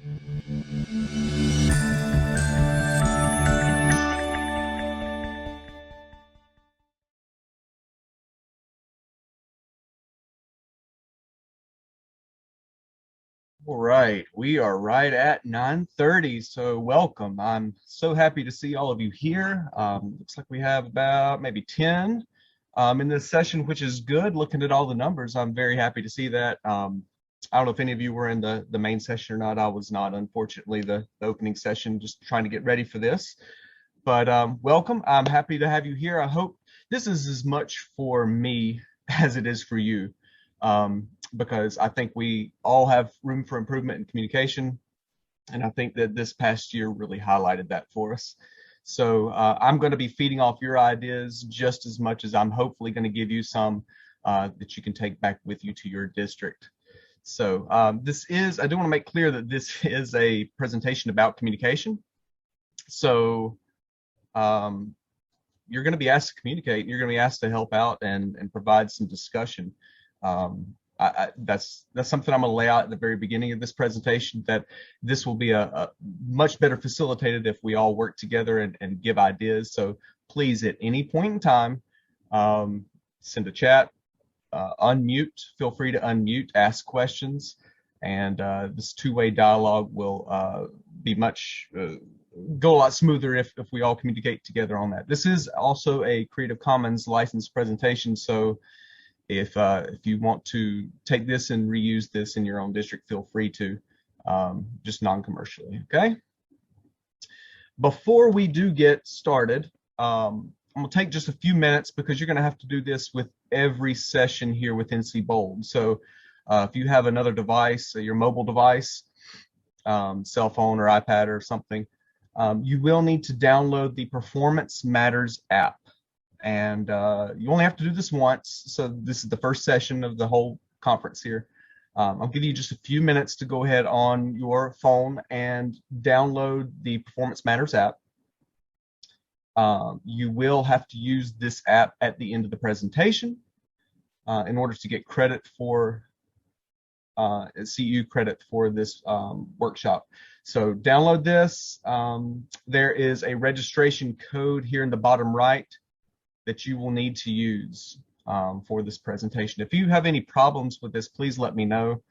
All right, we are right at 9:30, so welcome. I'm so happy to see all of you here. Looks like we have about maybe 10 in this session, which is good. Looking at all the numbers, I'm very happy to see that. I don't know if any of you were in the main session or not. I was not, unfortunately, the opening session, just trying to get ready for this. But welcome. I'm happy to have you here. I hope this is as much for me as it is for you, because I think we all have room for improvement in communication. And I think that this past year really highlighted that for us. So I'm going to be feeding off your ideas just as much as I'm hopefully going to give you some that you can take back with you to your district. So I do want to make clear that this is a presentation about communication. So you're going to be asked to communicate, and you're going to be asked to help out and provide some discussion. That's something I'm going to lay out at the very beginning of this presentation, that this will be a much better facilitated if we all work together and give ideas. So please, at any point in time, send a chat, unmute, feel free to unmute, ask questions, and this two-way dialogue will be go a lot smoother if we all communicate together on that. This is also a Creative Commons licensed presentation, so if you want to take this and reuse this in your own district, feel free to, just non-commercially, okay? Before we do get started, I'm gonna take just a few minutes because you're gonna have to do this with every session here with NCBOLD. So if you have another device, your mobile device, cell phone or iPad or something, you will need to download the Performance Matters app. And you only have to do this once. So this is the first session of the whole conference here. I'll give you just a few minutes to go ahead on your phone and download the Performance Matters app. You will have to use this app at the end of the presentation in order to get credit for CU credit for this workshop. So download this. There is a registration code here in the bottom right that you will need to use for this presentation. If you have any problems with this, please let me know.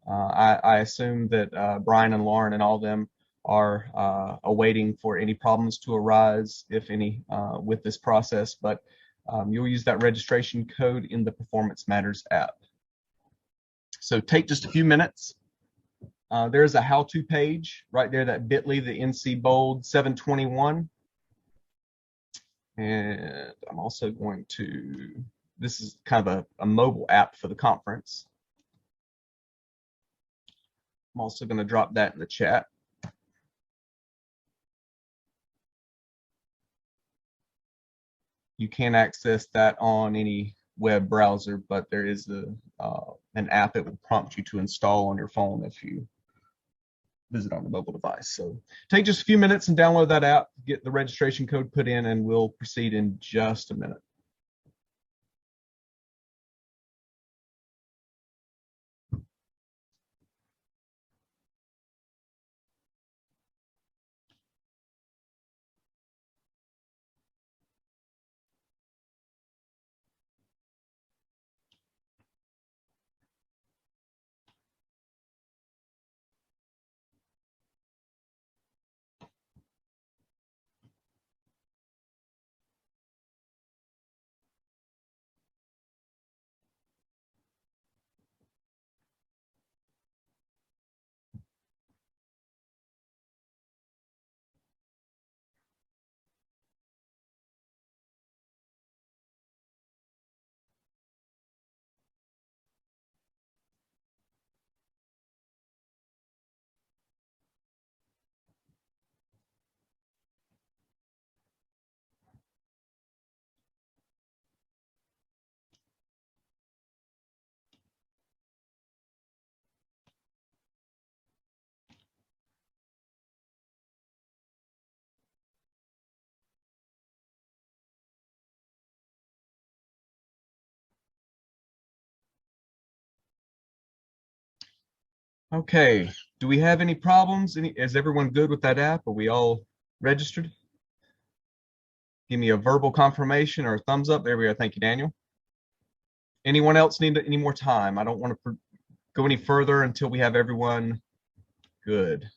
I assume that Brian and Lauren and all of them are awaiting for any problems to arise, if any, with this process, but you'll use that registration code in the Performance Matters app. So take just a few minutes. There's a how-to page right there, that bit.ly, the NCBOLD 721. And I'm also going to, this is kind of a mobile app for the conference. I'm also going to drop that in the chat. You can access that on any web browser, but there is an app it will prompt you to install on your phone if you visit on the mobile device. So take just a few minutes and download that app, get the registration code put in, and we'll proceed in just a minute. Okay, Do we have any problems? Is everyone good with that app? Are we all registered? Give me a verbal confirmation or a thumbs up. There we go. Thank you, Daniel. Anyone else need any more time? I don't want to go any further until we have everyone good.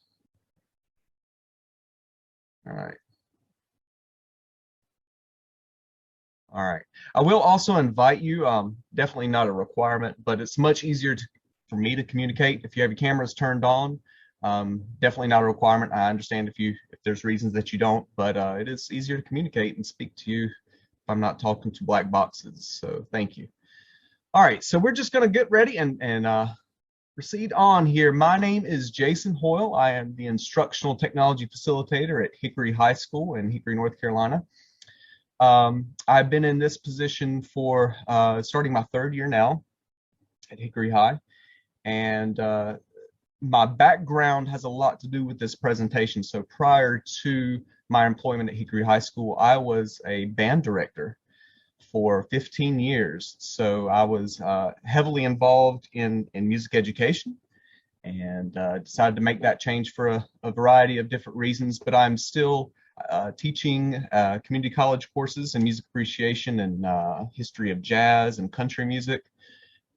All right. All right. I will also invite you, definitely not a requirement, but it's much easier for me to communicate if you have your cameras turned on. Definitely not a requirement. I understand if there's reasons that you don't, but it is easier to communicate and speak to you if I'm not talking to black boxes. So thank you. All right, so we're just gonna get ready and proceed on here. My name is Jason Hoyle. I am the instructional technology facilitator at Hickory High School in Hickory, North Carolina. I've been in this position for starting my third year now at Hickory High, and my background has a lot to do with this presentation. So prior to my employment at Hickory High School, I was a band director for 15 years. So I was heavily involved in music education, and decided to make that change for a variety of different reasons. But I'm still teaching community college courses in music appreciation and history of jazz and country music.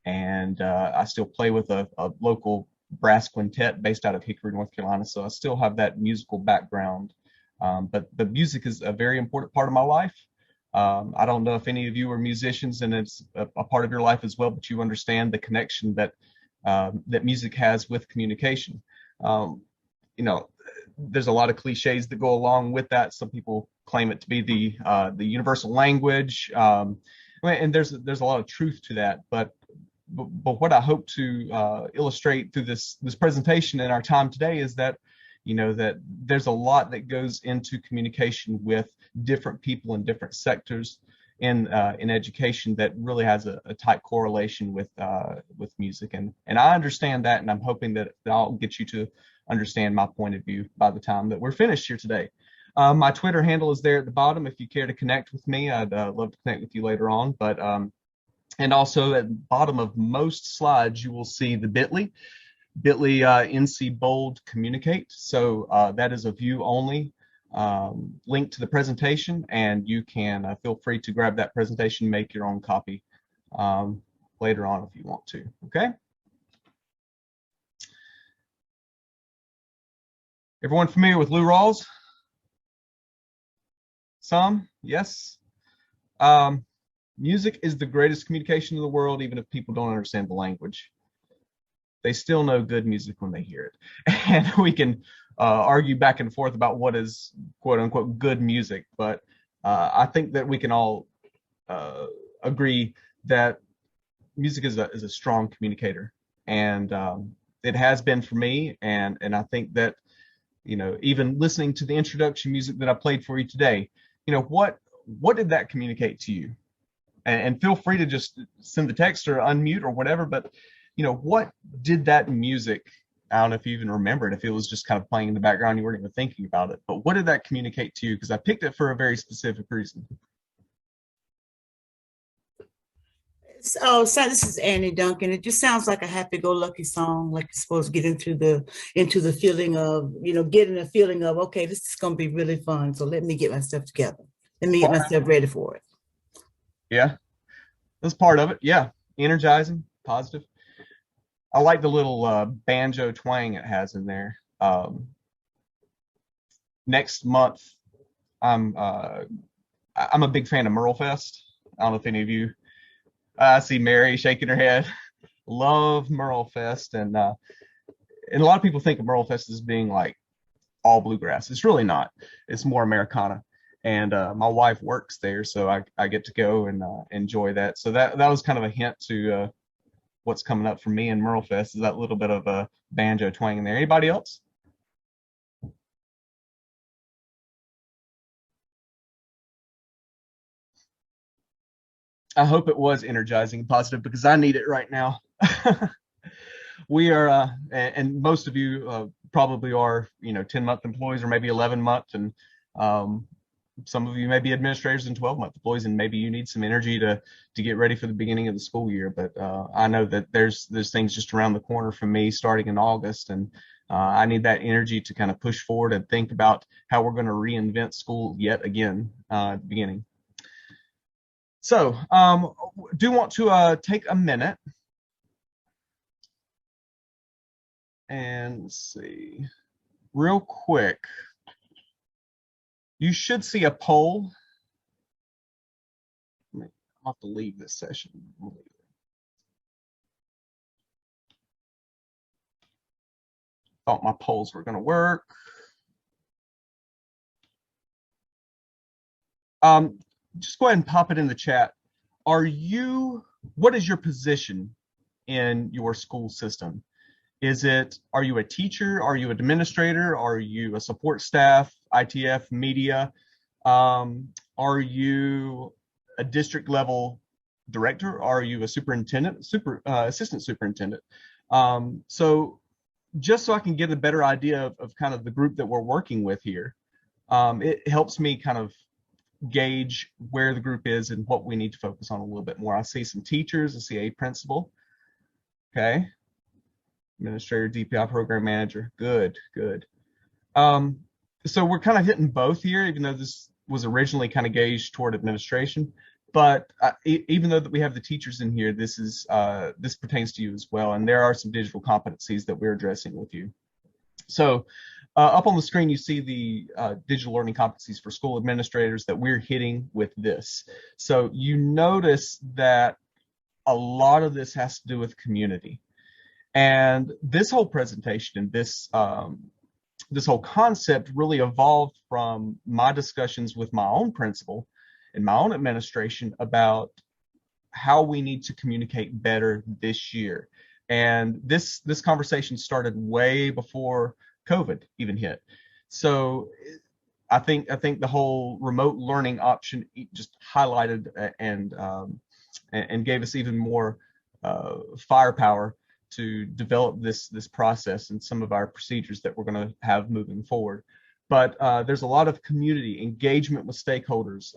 And I still play with a local brass quintet based out of Hickory, North Carolina. So I still have that musical background. But the music is a very important part of my life. I don't know if any of you are musicians and it's a part of your life as well, but you understand the connection that that music has with communication. You know, there's a lot of cliches that go along with that. Some people claim it to be the universal language, and there's a lot of truth to that. But what I hope to illustrate through this presentation and our time today is that, you know, that there's a lot that goes into communication with different people in different sectors in education that really has a tight correlation with music, and I understand that, and I'm hoping that I'll get you to understand my point of view by the time that we're finished here today. My Twitter handle is there at the bottom if you care to connect with me. I'd love to connect with you later on, but and also at the bottom of most slides you will see the bit.ly NCBOLD communicate. So that is a view only link to the presentation, and you can feel free to grab that presentation, make your own copy later on if you want to. Okay. Everyone familiar with Lou Rawls? Some, yes. Music is the greatest communication in the world, even if people don't understand the language. They still know good music when they hear it. And we can argue back and forth about what is quote unquote good music, but I think that we can all agree that music is a strong communicator, and it has been for me, and I think that, you know, even listening to the introduction music that I played for you today, you know, what did that communicate to you? And feel free to just send the text or unmute or whatever, but you know, what did that music, I don't know if you even remember it, if it was just kind of playing in the background, you weren't even thinking about it, but what did that communicate to you? Because I picked it for a very specific reason. Oh, so this is Annie Duncan. It just sounds like a happy-go-lucky song, like you're supposed to get into the feeling of, you know, getting a feeling of, okay, this is going to be really fun. So let me get myself together. Let me get myself ready for it. Yeah, that's part of it. Yeah, energizing, positive. I like the little banjo twang it has in there. Next month, I'm a big fan of Merle Fest. I don't know if any of you. I see Mary shaking her head. Love Merle Fest, and a lot of people think of Merle Fest as being like all bluegrass. It's really not. It's more Americana. And my wife works there, so I get to go and enjoy that. So that was kind of a hint to what's coming up for me in Merle Fest, is that little bit of a banjo twang in there. Anybody else? I hope it was energizing and positive, because I need it right now. We are, and most of you probably are, you know, 10-month employees or maybe 11-month, and some of you may be administrators and 12-month employees, and maybe you need some energy to get ready for the beginning of the school year. But I know that there's things just around the corner from me starting in August, and I need that energy to kind of push forward and think about how we're going to reinvent school yet again at the beginning. So do want to take a minute and let's see real quick. You should see a poll. I'll have to leave this session. Thought my polls were going to work. Just go ahead and pop it in the chat. What is your position in your school system? Are you a teacher? Are you an administrator? Are you a support staff, ITF, media? Are you a district level director? Are you a superintendent, assistant superintendent? So just so I can get a better idea of kind of the group that we're working with here, it helps me kind of gauge where the group is and what we need to focus on a little bit more. I see some teachers, I see a principal. Okay. Administrator, DPI program manager. Good. So we're kind of hitting both here, even though this was originally kind of gauged toward administration. But even though that we have the teachers in here, this pertains to you as well. And there are some digital competencies that we're addressing with you. So up on the screen, you see the digital learning competencies for school administrators that we're hitting with this. So you notice that a lot of this has to do with community. And this whole presentation and this whole concept really evolved from my discussions with my own principal and my own administration about how we need to communicate better this year. And this conversation started way before COVID even hit. So I think the whole remote learning option just highlighted and gave us even more firepower to develop this process and some of our procedures that we're going to have moving forward. But there's a lot of community engagement with stakeholders,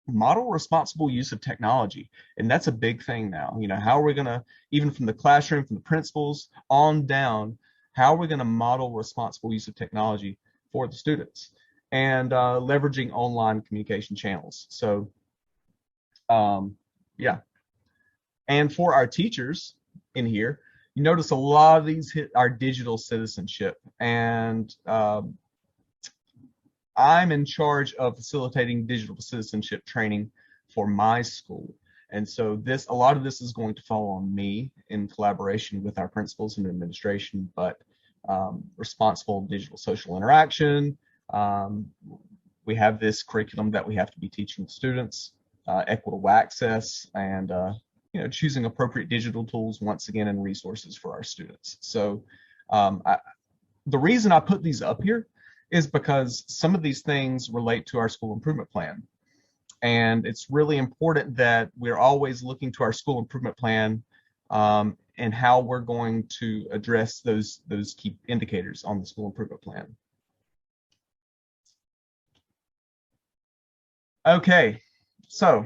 model responsible use of technology, and that's a big thing now. You know, how are we going to, even from the classroom, from the principals on down, how are we going to model responsible use of technology for the students and leveraging online communication channels? So yeah. And for our teachers in here, you notice a lot of these hit our digital citizenship. And I'm in charge of facilitating digital citizenship training for my school. And so a lot of this is going to fall on me in collaboration with our principals and administration, but responsible digital social interaction. We have this curriculum that we have to be teaching students, equitable access, and choosing appropriate digital tools once again and resources for our students. So the reason I put these up here is because some of these things relate to our school improvement plan. And it's really important that we're always looking to our school improvement plan and how we're going to address those key indicators on the school improvement plan. Okay, so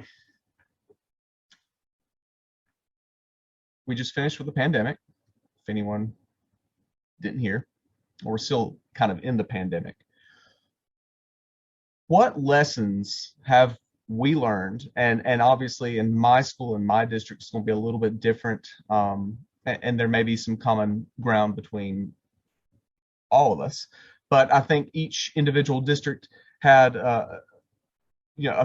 we just finished with the pandemic, if anyone didn't hear, or we're still kind of in the pandemic. What lessons have we learned? And obviously in my school, in my district, it's going to be a little bit different. And there may be some common ground between all of us. But I think each individual district had a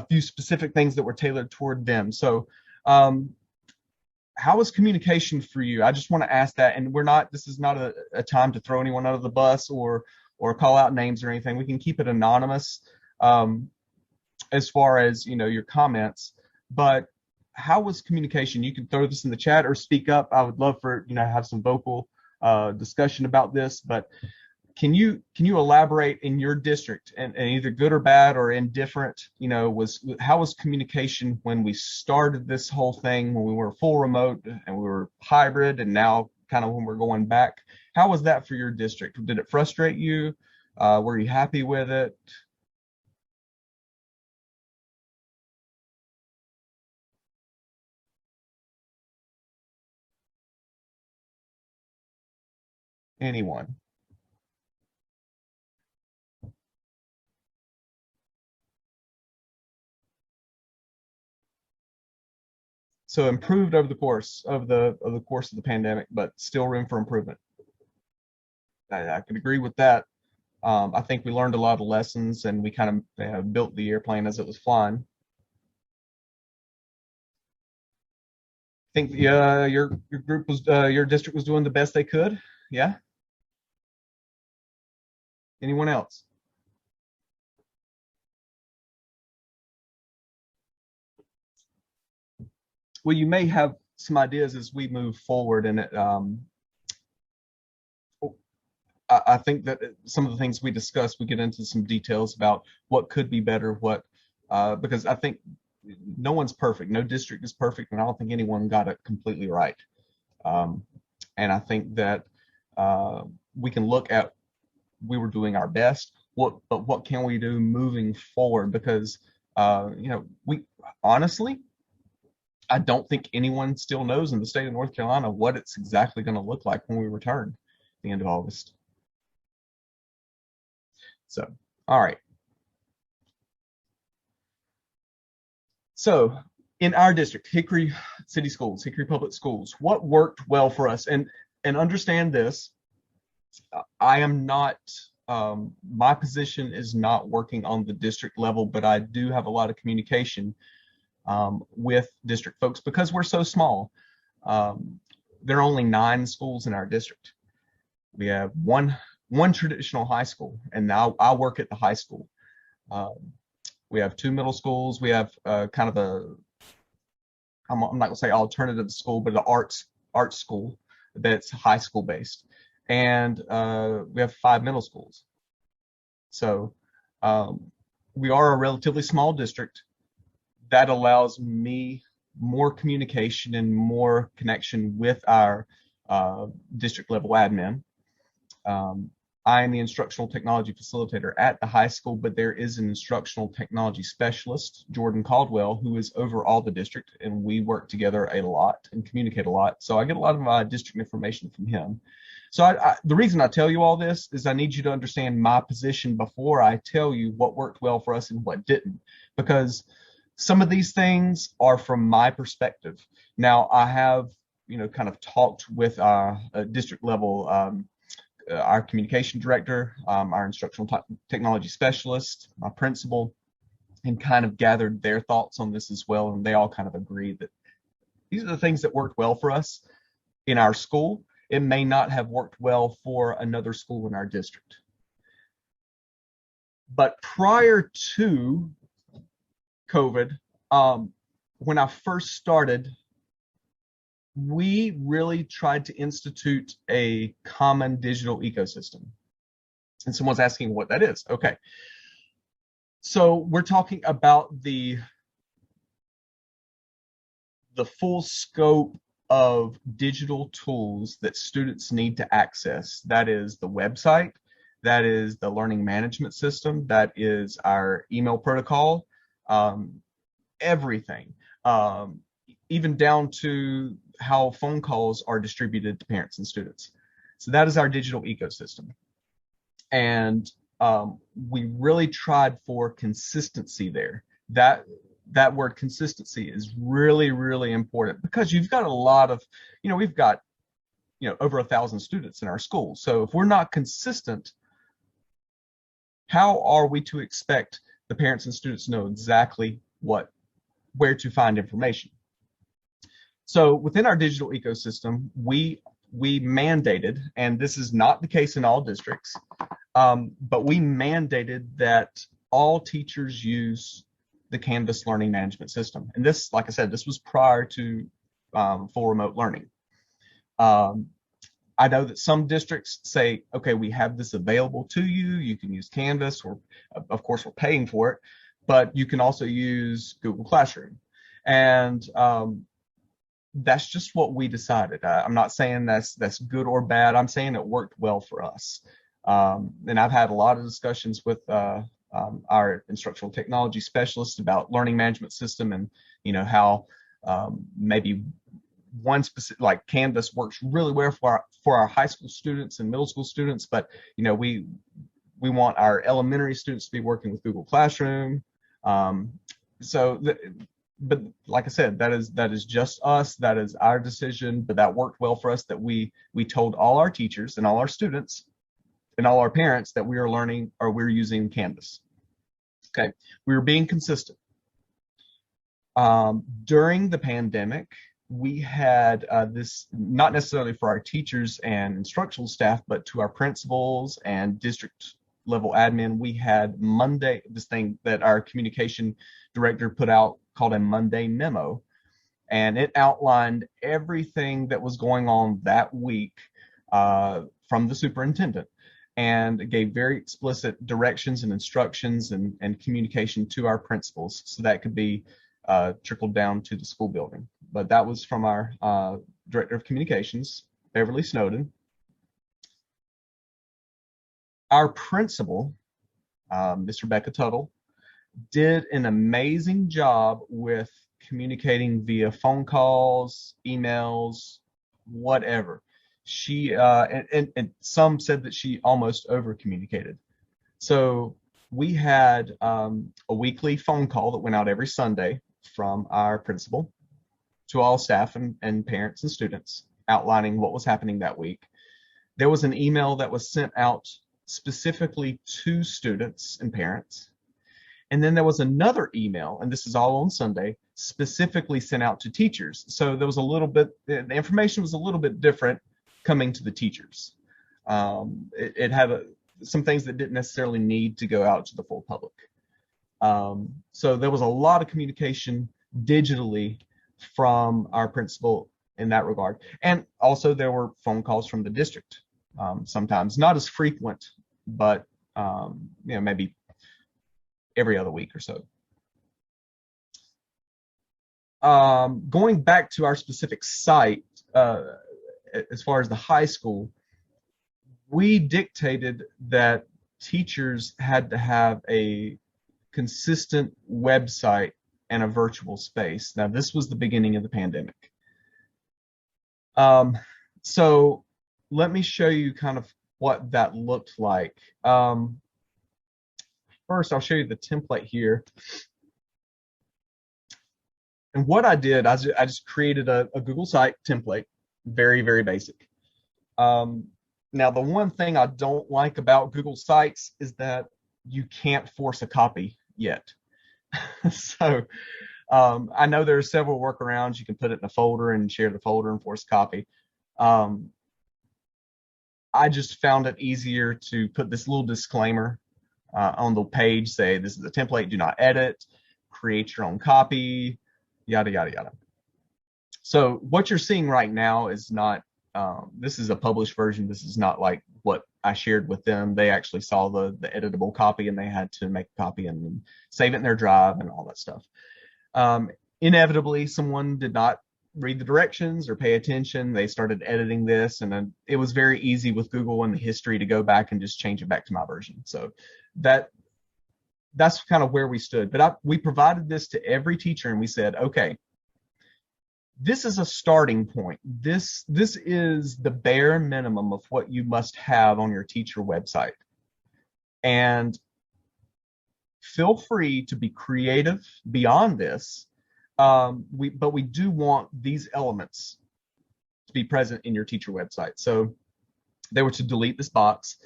few specific things that were tailored toward them. So how was communication for you? I just want to ask that. And this is not a time to throw anyone under the bus or call out names or anything. We can keep it anonymous as far as, your comments. But how was communication? You can throw this in the chat or speak up. I would love for, have some vocal discussion about this. But can you elaborate in your district and either good or bad or indifferent, how was communication when we started this whole thing, when we were full remote and we were hybrid, and now kind of when we're going back? How was that for your district? Did it frustrate you? Were you happy with it? Anyone? So improved over the course of the pandemic, but still room for improvement. I can agree with that. I think we learned a lot of lessons, and we kind of built the airplane as it was flying. Think your group was your district was doing the best they could. Yeah. Anyone else? Well, you may have some ideas as we move forward, and I think that some of the things we discussed, we get into some details about what could be better, because I think no one's perfect, no district is perfect, and I don't think anyone got it completely right. Um, and I think that we can look at we were doing our best. But what can we do moving forward? Because we honestly, I don't think anyone still knows in the state of North Carolina what it's exactly going to look like when we return at the end of August. So, all right. So, in our district, Hickory City Schools, Hickory Public Schools, what worked well for us? And understand this, I am not. My position is not working on the district level, but I do have a lot of communication with district folks because we're so small. There are only 9 schools in our district. We have one traditional high school, and now I work at the high school. We have 2 middle schools. We have kind of I'm not gonna say alternative school, but an arts school that's high school based, and we have 5 middle schools. So we are a relatively small district. That allows me more communication and more connection with our district level admin. I am the instructional technology facilitator at the high school, but there is an instructional technology specialist, Jordan Caldwell, who is over all the district, and we work together a lot and communicate a lot. So I get a lot of my district information from him. So the reason I tell you all this is I need you to understand my position before I tell you what worked well for us and what didn't, because some of these things are from my perspective. Now, I have, kind of talked with a district level, our communication director, our instructional technology specialist, my principal, and kind of gathered their thoughts on this as well. And they all kind of agree that these are the things that worked well for us in our school. It may not have worked well for another school in our district. But prior to COVID, when I first started, we really tried to institute a common digital ecosystem. And someone's asking what that is. Okay. So we're talking about the full scope of digital tools that students need to access. That is the website, that is the learning management system, that is our email protocol, everything, even down to how phone calls are distributed to parents and students. So that is our digital ecosystem. And we really tried for consistency there. That word consistency is really, really important because you've got a lot of, we've got, over 1,000 students in our school. So if we're not consistent, how are we to expect the parents and students to know exactly where to find information? So within our digital ecosystem, we mandated, and this is not the case in all districts, but we mandated that all teachers use the Canvas learning management system. And this, like I said, this was prior to full remote learning. I know that some districts say, okay, we have this available to you. You can use Canvas, or of course we're paying for it, but you can also use Google Classroom. And that's just what we decided. I'm not saying that's good or bad. I'm saying it worked well for us. And I've had a lot of discussions with our instructional technology specialist about learning management system and how maybe one specific, like Canvas works really well for our high school students and middle school students, but we want our elementary students to be working with Google Classroom. Um, so, but like I said, that is just us. That is our decision. But that worked well for us. That we told all our teachers and all our students and all our parents that we are learning or we're using Canvas. Okay, we were being consistent. During the pandemic, we had this, not necessarily for our teachers and instructional staff, but to our principals and district level admin, we had Monday, this thing that our communication director put out called a Monday memo. And it outlined everything that was going on that week from the superintendent, and gave very explicit directions and instructions and communication to our principals. So that could be trickled down to the school building. But that was from our Director of Communications, Beverly Snowden. Our principal, Miss Rebecca Tuttle, did an amazing job with communicating via phone calls, emails, whatever. She and some said that she almost over communicated. So we had a weekly phone call that went out every Sunday from our principal to all staff and parents and students, outlining what was happening that week. There was an email that was sent out specifically to students and parents. And then there was another email, and this is all on Sunday, specifically sent out to teachers. So there was a little bit, the information was a little bit different coming to the teachers. It had some things that didn't necessarily need to go out to the full public. So there was a lot of communication digitally from our principal in that regard. And also there were phone calls from the district, sometimes not as frequent, but maybe every other week or so. Going back to our specific site, as far as the high school, we dictated that teachers had to have a consistent website and a virtual space. Now, this was the beginning of the pandemic. So let me show you kind of what that looked like. First, I'll show you the template here. And what I did, I just created a Google site template, very, very basic. Now, the one thing I don't like about Google Sites is that you can't force a copy yet. So I know there are several workarounds. You can put it in a folder and share the folder and force a copy. I just found it easier to put this little disclaimer on the page, say this is a template, do not edit, create your own copy, yada, yada, yada. So what you're seeing right now is not, this is a published version. This is not like what I shared with them. They actually saw the editable copy and they had to make a copy and save it in their drive and all that stuff. Inevitably, someone did not read the directions or pay attention. They started editing this, and then it was very easy with Google and the history to go back and just change it back to my version. So that's kind of where we stood. But we provided this to every teacher, and we said, okay, this is a starting point. This is the bare minimum of what you must have on your teacher website. And feel free to be creative beyond this. But we do want these elements to be present in your teacher website. So they were to delete this box.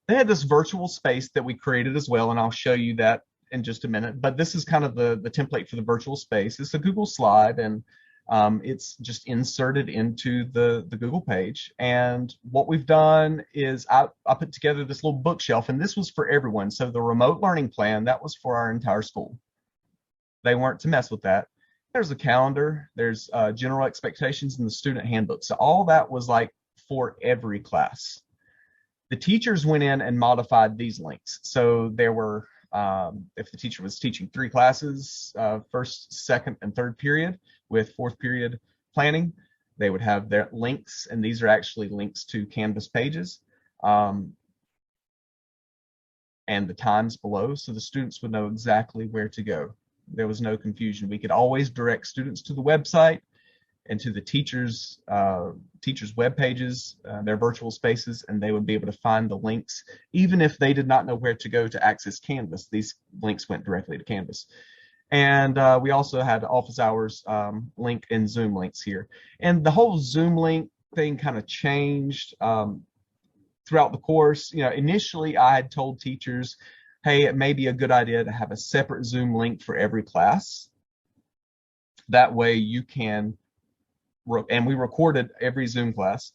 They had this virtual space that we created as well, and I'll show you that in just a minute. But this is kind of the template for the virtual space. It's a Google slide, and it's just inserted into the Google page. And what we've done is I put together this little bookshelf, and this was for everyone. So the remote learning plan, that was for our entire school. They weren't to mess with that. There's a calendar, there's general expectations in the student handbook. So all that was like for every class. The teachers went in and modified these links. So there were, if the teacher was teaching 3 classes, first, second, and third period with fourth period planning, they would have their links, and these are actually links to Canvas pages, and the times below, so the students would know exactly where to go. There was no confusion. We could always direct students to the website, into the teachers' web pages, their virtual spaces, and they would be able to find the links, even if they did not know where to go to access Canvas. These links went directly to Canvas. And we also had office hours link and Zoom links here. And the whole Zoom link thing kind of changed throughout the course. Initially I had told teachers, hey, it may be a good idea to have a separate Zoom link for every class. That way you can, and we recorded every Zoom class.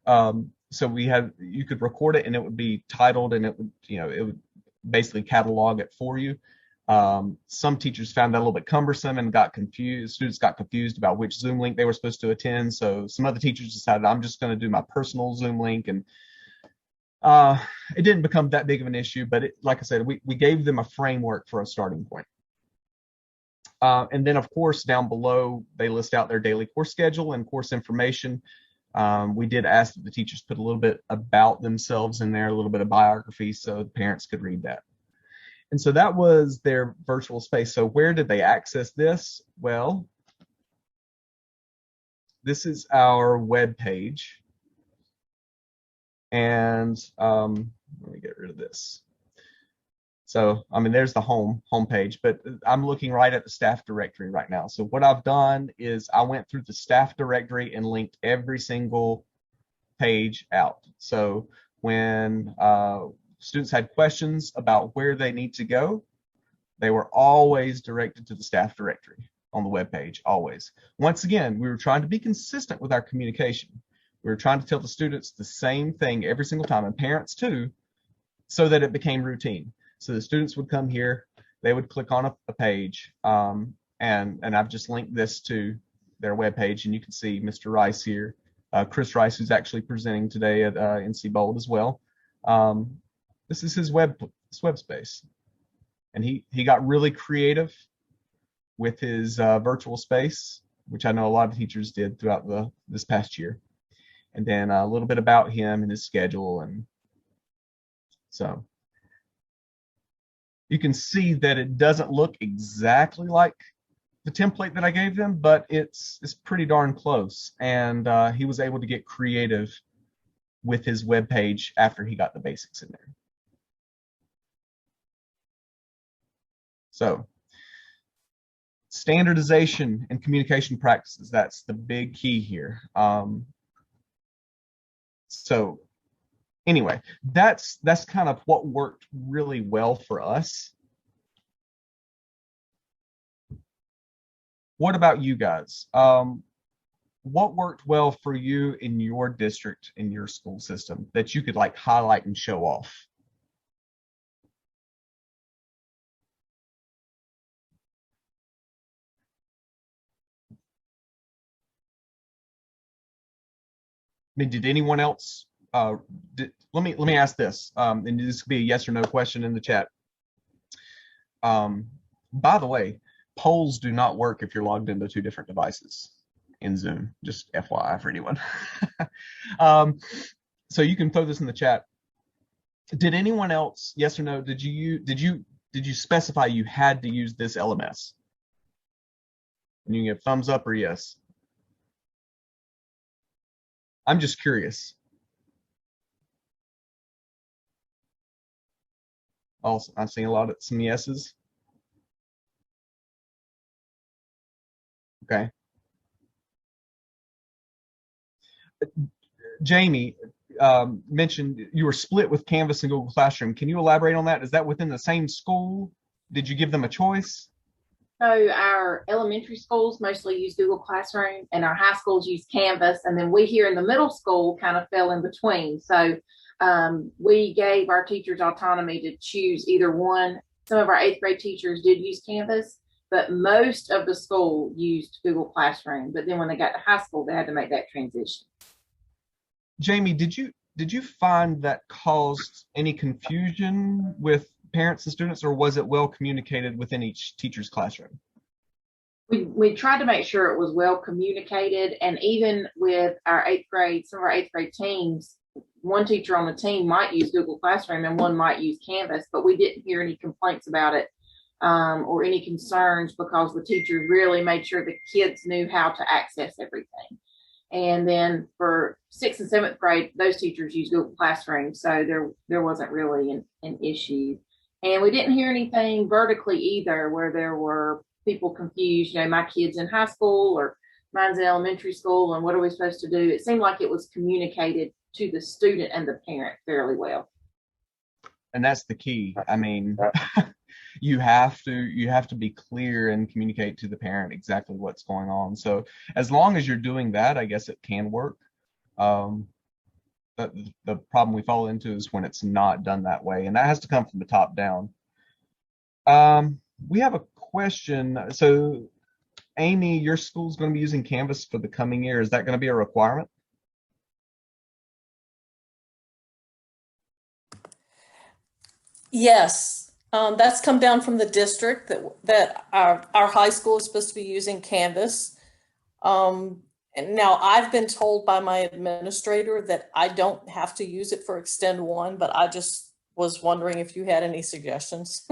So you could record it and it would be titled, and it would basically catalog it for you. Some teachers found that a little bit cumbersome and got confused. Students got confused about which Zoom link they were supposed to attend. So some other teachers decided, I'm just going to do my personal Zoom link. And it didn't become that big of an issue, but like I said, we gave them a framework for a starting point. And then, of course, down below, they list out their daily course schedule and course information. We did ask that the teachers put a little bit about themselves in there, a little bit of biography, so the parents could read that. And so that was their virtual space. So where did they access this? Well, this is our web page. And let me get rid of this. So, there's the home page, but I'm looking right at the staff directory right now. So what I've done is I went through the staff directory and linked every single page out. So when students had questions about where they need to go, they were always directed to the staff directory on the web page, always. Once again, we were trying to be consistent with our communication. We were trying to tell the students the same thing every single time, and parents too, so that it became routine. So the students would come here, they would click on a page, and I've just linked this to their web page, and you can see Mr. Rice here, Chris Rice, who's actually presenting today at NCBOLD as well. This is his web space, and he got really creative with his virtual space, which I know a lot of teachers did throughout this past year. And then a little bit about him and his schedule, and so you can see that it doesn't look exactly like the template that I gave them, but it's pretty darn close. And he was able to get creative with his web page after he got the basics in there. So standardization and communication practices, that's the big key here. So anyway, that's kind of what worked really well for us. What about you guys? What worked well for you in your district, in your school system, that you could like highlight and show off? Did anyone else? Let me ask this, and this could be a yes or no question in the chat. By the way, polls do not work if you're logged into 2 different devices in Zoom. Just FYI for anyone. So you can throw this in the chat. Did anyone else, yes or no? Did you specify you had to use this LMS? And you can give thumbs up or yes. I'm just curious. Also, I'm seeing some yeses. Okay. Jamie mentioned you were split with Canvas and Google Classroom. Can you elaborate on that? Is that within the same school? Did you give them a choice? So our elementary schools mostly use Google Classroom, and our high schools use Canvas. And then we here in the middle school kind of fell in between. So we gave our teachers autonomy to choose either one. Some of our 8th grade teachers did use Canvas, but most of the school used Google Classroom. But then when they got to high school, they had to make that transition. Jamie, did you find that caused any confusion with parents and students, or was it well communicated within each teacher's classroom? We tried to make sure it was well communicated, and even with our 8th grade, some of our 8th grade teams, one teacher on the team might use Google Classroom and one might use Canvas, but we didn't hear any complaints about it or any concerns, because the teachers really made sure the kids knew how to access everything. And then for 6th and 7th grade, those teachers use Google Classroom, so there wasn't really an issue. And we didn't hear anything vertically either, where there were people confused, my kid's in high school or mine's in elementary school, and what are we supposed to do? It seemed like it was communicated to the student and the parent fairly well. And that's the key. I mean, you have to be clear and communicate to the parent exactly what's going on. So as long as you're doing that, I guess it can work. But the problem we fall into is when it's not done that way, and that has to come from the top down. We have a question. So Amy, your school's going to be using Canvas for the coming year. Is that going to be a requirement? Yes, that's come down from the district that our high school is supposed to be using Canvas. And now I've been told by my administrator that I don't have to use it for Extend 1, but I just was wondering if you had any suggestions.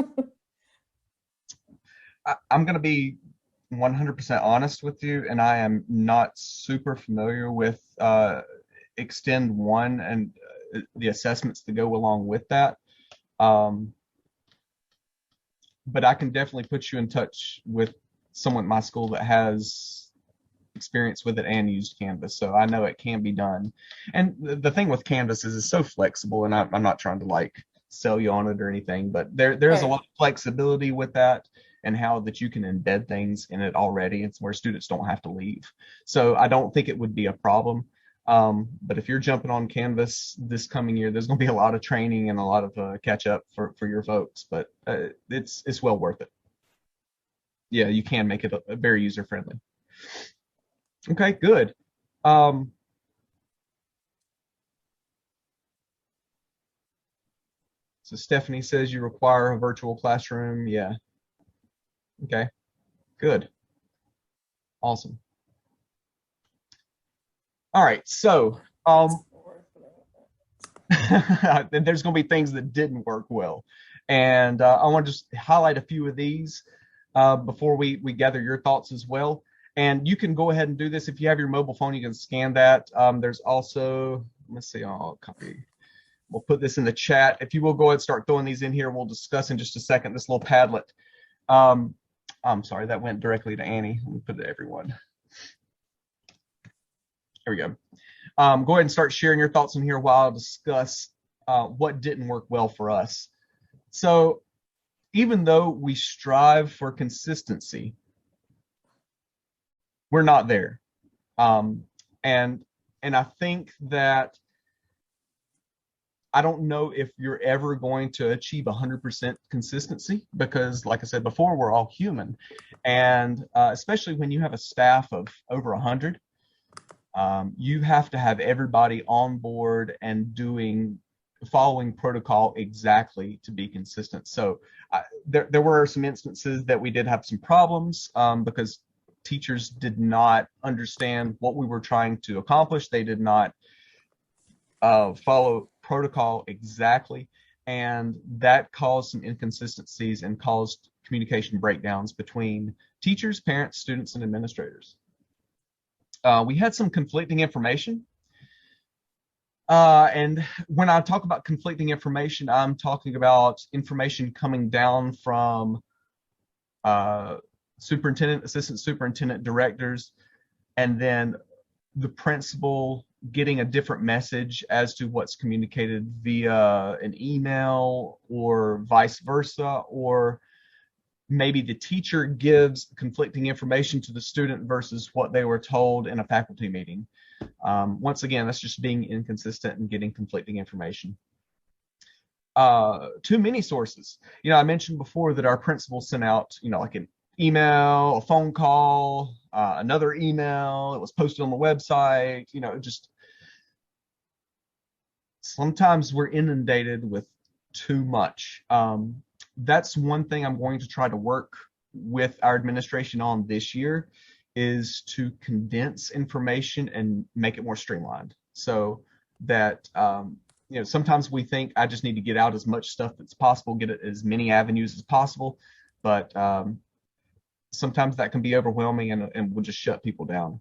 I'm going to be 100% honest with you, and I am not super familiar with Extend 1 and the assessments that go along with that. But I can definitely put you in touch with someone at my school that has experience with it and used Canvas, so I know it can be done. And the thing with Canvas is it's so flexible, and I'm not trying to like sell you on it or anything, but there's a lot of flexibility with that, and how that you can embed things in it already. It's where students don't have to leave. So I don't think it would be a problem. But if you're jumping on Canvas this coming year, there's going to be a lot of training and a lot of catch up for your folks, but it's well worth it. Yeah, you can make it a very user friendly. Okay, good. So Stephanie says you require a virtual classroom. Yeah. Okay, good. Awesome. All right, so there's going to be things that didn't work well, and I want to just highlight a few of these before we gather your thoughts as well. And you can go ahead and do this if you have your mobile phone. You can scan that. There's also, let's see, I'll copy. We'll put this in the chat. If you will go ahead and start throwing these in here, we'll discuss in just a second this little Padlet. I'm sorry, that went directly to Annie. Let me put it to everyone. Here we go. Go ahead and start sharing your thoughts in here while I discuss what didn't work well for us. So even though we strive for consistency, we're not there. And I think that I don't know if you're ever going to achieve 100% consistency, because like I said before, we're all human. And especially when you have a staff of over 100, you have to have everybody on board and following protocol exactly to be consistent. So there were some instances that we did have some problems because teachers did not understand what we were trying to accomplish. They did not follow protocol exactly, and that caused some inconsistencies and caused communication breakdowns between teachers, parents, students, and administrators. We had some conflicting information. And when I talk about conflicting information, I'm talking about information coming down from superintendent, assistant superintendent, directors, and then the principal getting a different message as to what's communicated via an email or vice versa, or maybe the teacher gives conflicting information to the student versus what they were told in a faculty meeting. Once again, that's just being inconsistent and getting conflicting information. Too many sources. I mentioned before that our principal sent out, like an email, a phone call, another email. It was posted on the website. Just sometimes we're inundated with too much. That's one thing I'm going to try to work with our administration on this year, is to condense information and make it more streamlined, so that sometimes we think I just need to get out as much stuff that's possible, get it as many avenues as possible, but sometimes that can be overwhelming and will just shut people down.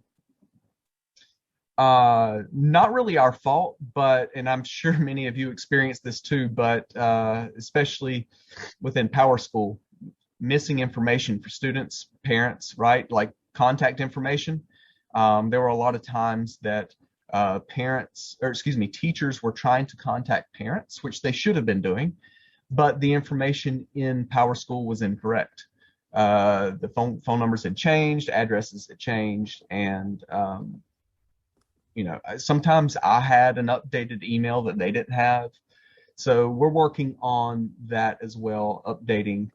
Not really our fault, but, and I'm sure many of you experience this too, but especially within Power School, missing information for students, parents, right? Like contact information. There were a lot of times that teachers were trying to contact parents, which they should have been doing, but the information in Power School was incorrect. The phone numbers had changed, addresses had changed, and sometimes I had an updated email that they didn't have. So we're working on that as well, updating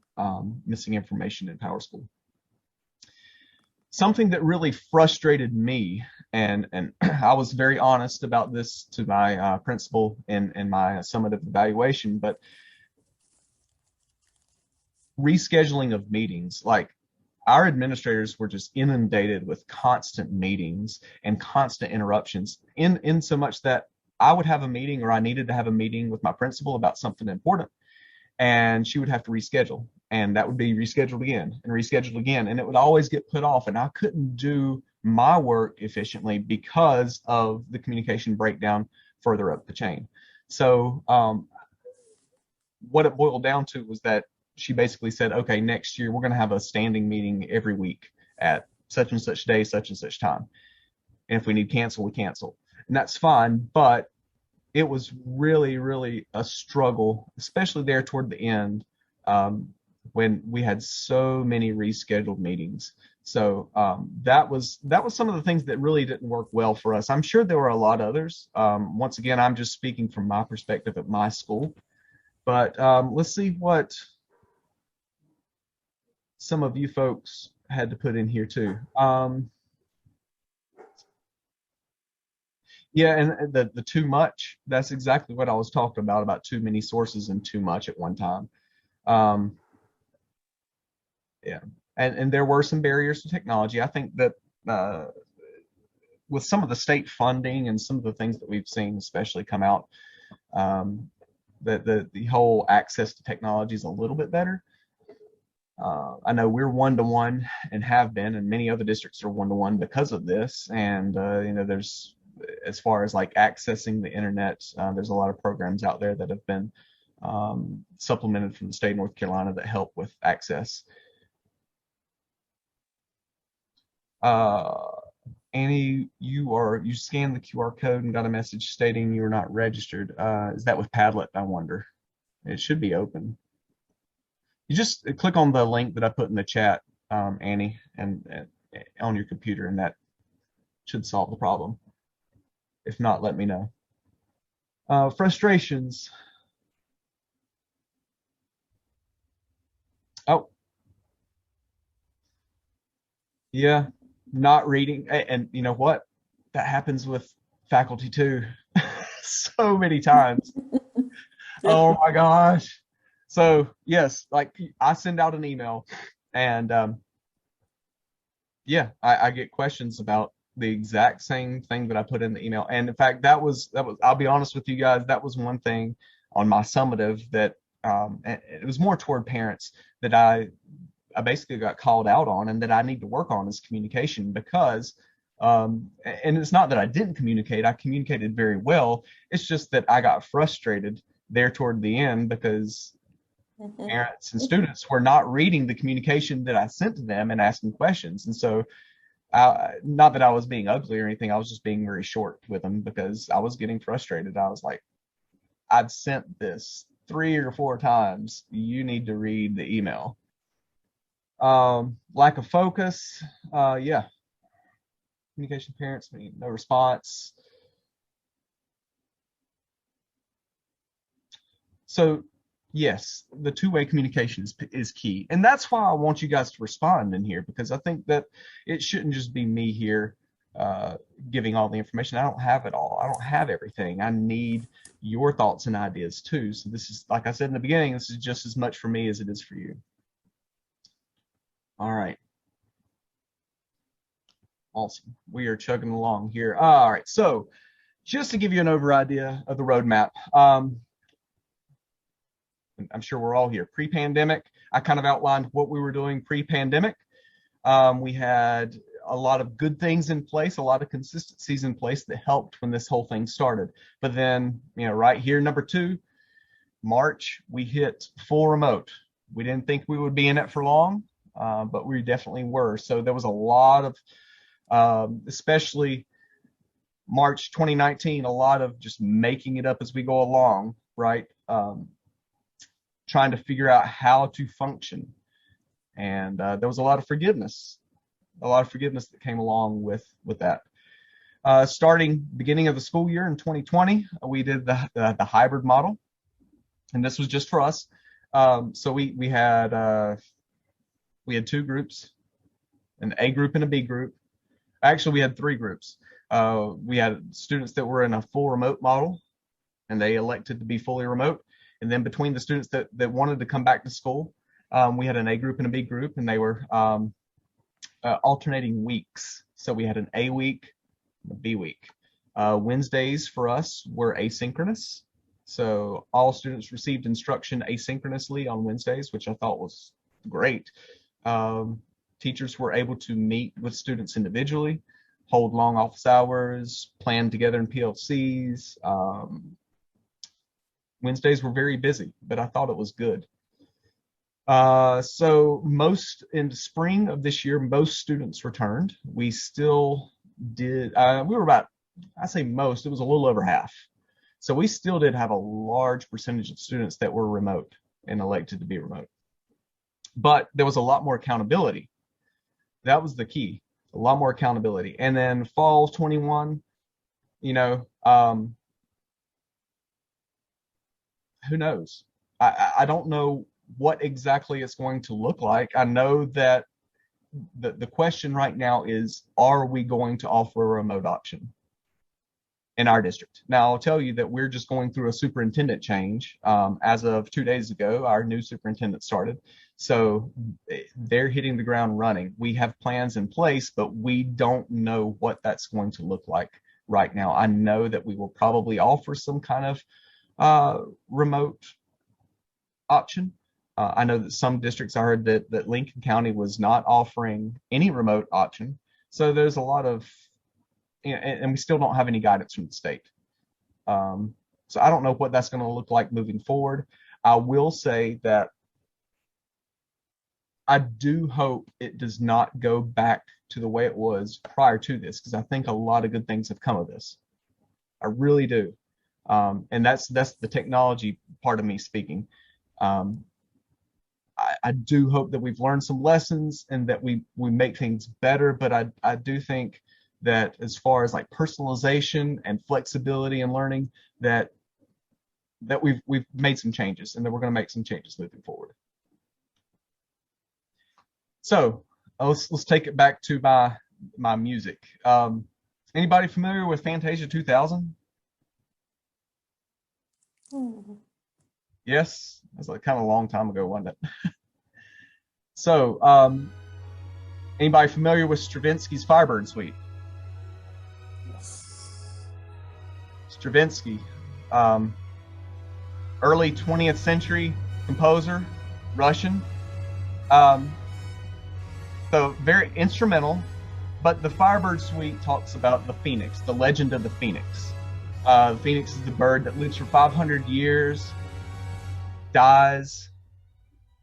missing information in Power School. Something that really frustrated me, and I was very honest about this to my principal in my summative evaluation, but rescheduling of meetings, like our administrators were just inundated with constant meetings and constant interruptions, in so much that I would have a meeting, or I needed to have a meeting with my principal about something important, and she would have to reschedule, and that would be rescheduled again and rescheduled again, and it would always get put off, and I couldn't do my work efficiently because of the communication breakdown further up the chain. So what it boiled down to was that she basically said, okay, next year we're going to have a standing meeting every week at such and such day, such and such time. And if we need cancel, we cancel. And that's fine. But it was really, really a struggle, especially there toward the end, when we had so many rescheduled meetings. So that was some of the things that really didn't work well for us. I'm sure there were a lot of others. Once again, I'm just speaking from my perspective at my school. But let's see what some of you folks had to put in here too. Yeah, and the too much, that's exactly what I was talking about too many sources and too much at one time. Yeah, and there were some barriers to technology. I think that with some of the state funding and some of the things that we've seen especially come out, the whole access to technology is a little bit better. I know we're one-to-one and have been, and many other districts are one-to-one because of this. And there's, as far as like accessing the internet, there's a lot of programs out there that have been supplemented from the state of North Carolina that help with access. Annie, you scanned the QR code and got a message stating you were not registered. Is that with Padlet, I wonder? It should be open. You just click on the link that I put in the chat, Annie, and on your computer, and that should solve the problem. If not, let me know. Frustrations. Oh, yeah, not reading. And you know what? That happens with faculty too. So many times. Oh my gosh. So yes, like I send out an email, and yeah, I get questions about the exact same thing that I put in the email. And in fact, that was I'll be honest with you guys, that was one thing on my summative that it was more toward parents that I basically got called out on, and that I need to work on is communication, because and it's not that I didn't communicate, I communicated very well. It's just that I got frustrated there toward the end because parents and students were not reading the communication that I sent to them and asking questions. And so not that I was being ugly or anything, I was just being very short with them because I was getting frustrated. I was like, I've sent this 3 or 4 times. You need to read the email. Lack of focus. Yeah. Communication, parents, no response. So yes, the two-way communication is key. And that's why I want you guys to respond in here, because I think that it shouldn't just be me here giving all the information. I don't have it all. I don't have everything. I need your thoughts and ideas too. So this is, like I said in the beginning, this is just as much for me as it is for you. All right. Awesome. We are chugging along here. All right. So just to give you an over idea of the roadmap, I'm sure we're all here. Pre-pandemic, I kind of outlined what we were doing pre-pandemic. We had a lot of good things in place, a lot of consistencies in place that helped when this whole thing started. But then, right here, number 2, March, we hit full remote. We didn't think we would be in it for long, but we definitely were. So there was a lot of, especially March 2019, a lot of just making it up as we go along, right? Trying to figure out how to function. And there was a lot of forgiveness that came along with that. Starting beginning of the school year in 2020, we did the hybrid model, and this was just for us. So we had 2 groups, an A group and a B group. Actually, we had 3 groups. We had students that were in a full remote model, and they elected to be fully remote. And then between the students that wanted to come back to school, we had an A group and a B group, and they were alternating weeks. So we had an A week, and a B week. Wednesdays for us were asynchronous. So all students received instruction asynchronously on Wednesdays, which I thought was great. Teachers were able to meet with students individually, hold long office hours, plan together in PLCs. Wednesdays were very busy, but I thought it was good. So in the spring of this year, most students returned. We still did, we were about, I say most, it was a little over half. So we still did have a large percentage of students that were remote and elected to be remote. But there was a lot more accountability. That was the key, a lot more accountability. And then fall 21, who knows? I don't know what exactly it's going to look like. I know that the question right now is, are we going to offer a remote option in our district? Now, I'll tell you that we're just going through a superintendent change. As of 2 days ago, our new superintendent started. So they're hitting the ground running. We have plans in place, but we don't know what that's going to look like right now. I know that we will probably offer some kind of remote option. I know that some districts, I heard that Lincoln County was not offering any remote option. So there's a lot of, and we still don't have any guidance from the state. So I don't know what that's going to look like moving forward. I will say that I do hope it does not go back to the way it was prior to this, because I think a lot of good things have come of this. I really do. And that's the technology part of me speaking. I do hope that we've learned some lessons and that we make things better, but I do think that as far as like personalization and flexibility and learning, that we've made some changes, and that we're going to make some changes moving forward. So let's take it back to my music. Anybody familiar with Fantasia 2000? Yes, that's like kind of a long time ago, wasn't it? So, anybody familiar with Stravinsky's Firebird Suite? Stravinsky, early 20th century composer, Russian. So very instrumental, but the Firebird Suite talks about the phoenix, the legend of the phoenix. The phoenix is the bird that lives for 500 years, dies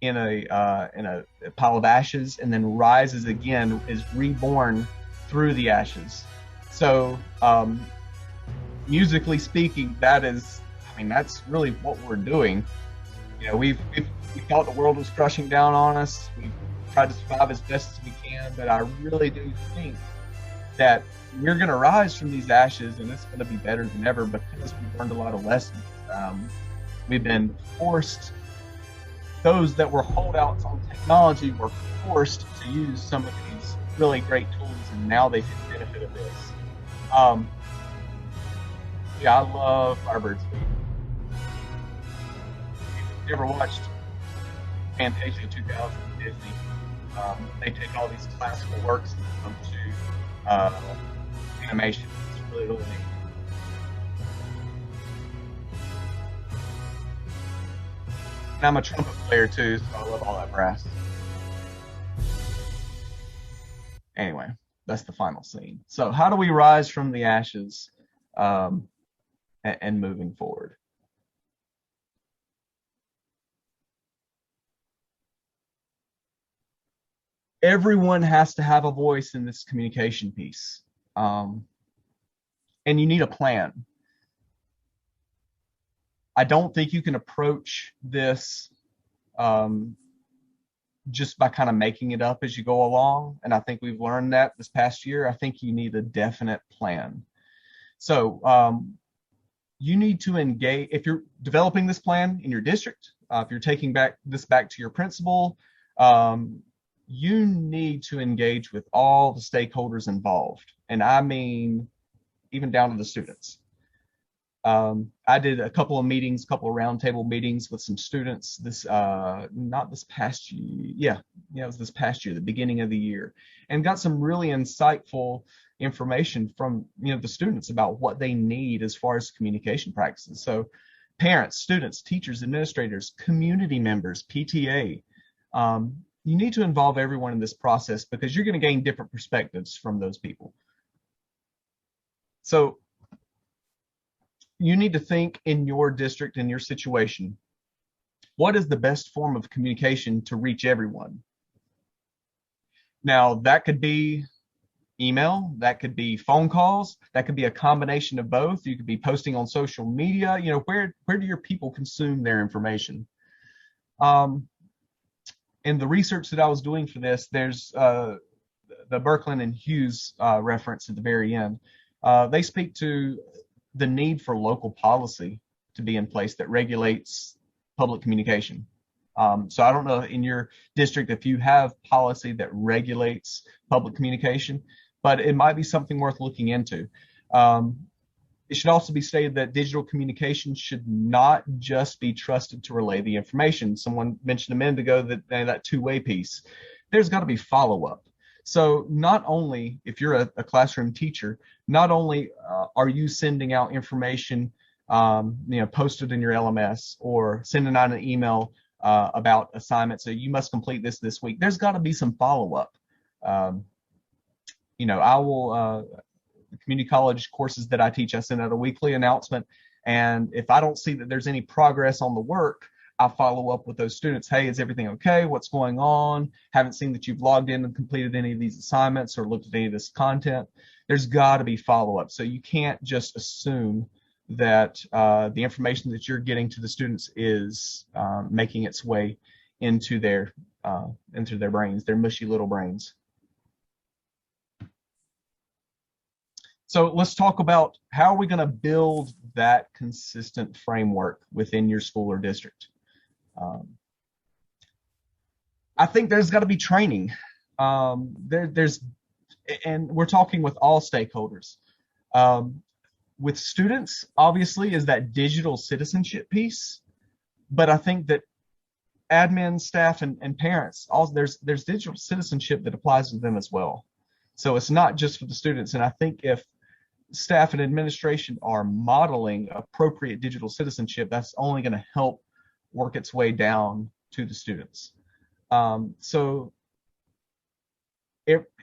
in a pile of ashes, and then rises again, is reborn through the ashes. So musically speaking, that's really what we're doing. We thought the world was crushing down on us. We tried to survive as best as we can, but I really do think that we're going to rise from these ashes, and it's going to be better than ever because we've learned a lot of lessons. We've been forced, those that were holdouts on technology were forced to use some of these really great tools, and now they get the benefit of this. I love Firebird Suite. If you ever watched Fantasia 2000 Disney, they take all these classical works and put them to animation. It's really, really neat. And I'm a trumpet player too, so I love all that brass. Anyway, that's the final scene. So how do we rise from the ashes um, and moving forward? Everyone has to have a voice in this communication piece. And you need a plan. I don't think you can approach this just by kind of making it up as you go along. And I think we've learned that this past year. I think you need a definite plan. So you need to engage, if you're developing this plan in your district, if you're taking this back to your principal, you need to engage with all the stakeholders involved. And I mean, even down to the students. I did a couple of meetings, a couple of roundtable meetings with some students not this past year. Yeah, it was this past year, the beginning of the year, and got some really insightful information from, the students about what they need as far as communication practices. So parents, students, teachers, administrators, community members, PTA, you need to involve everyone in this process because you're going to gain different perspectives from those people. So you need to think in your district, in your situation, what is the best form of communication to reach everyone? Now, that could be email, that could be phone calls, that could be a combination of both. You could be posting on social media. Where do your people consume their information? In the research that I was doing for this, there's the Birkeland and Hughes reference at the very end. They speak to the need for local policy to be in place that regulates public communication. So I don't know in your district if you have policy that regulates public communication, but it might be something worth looking into. It should also be stated that digital communication should not just be trusted to relay the information. Someone mentioned a minute ago that two-way piece. There's got to be follow-up. So not only, if you're a classroom teacher, not only are you sending out information, posted in your LMS or sending out an email about assignments, so you must complete this week. There's got to be some follow-up. I will, the community college courses that I teach, I send out a weekly announcement. And if I don't see that there's any progress on the work, I'll follow up with those students. Hey, is everything okay? What's going on? Haven't seen that you've logged in and completed any of these assignments or looked at any of this content. There's got to be follow-up. So you can't just assume that the information that you're getting to the students is making its way into their brains, their mushy little brains. So let's talk about how are we going to build that consistent framework within your school or district. I think there's got to be training. And we're talking with all stakeholders. With students, obviously, is that digital citizenship piece. But I think that admin, staff, and parents, there's digital citizenship that applies to them as well. So it's not just for the students. And I think if staff and administration are modeling appropriate digital citizenship, that's only going to help work its way down to the students. So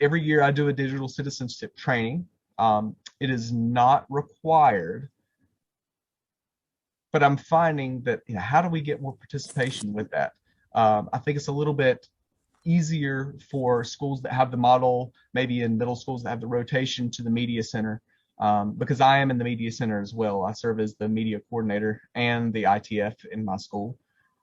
every year I do a digital citizenship training. It is not required, but I'm finding that, how do we get more participation with that? I think it's a little bit easier for schools that have the model, maybe in middle schools that have the rotation to the media center, because I am in the media center as well. I serve as the media coordinator and the ITF in my school.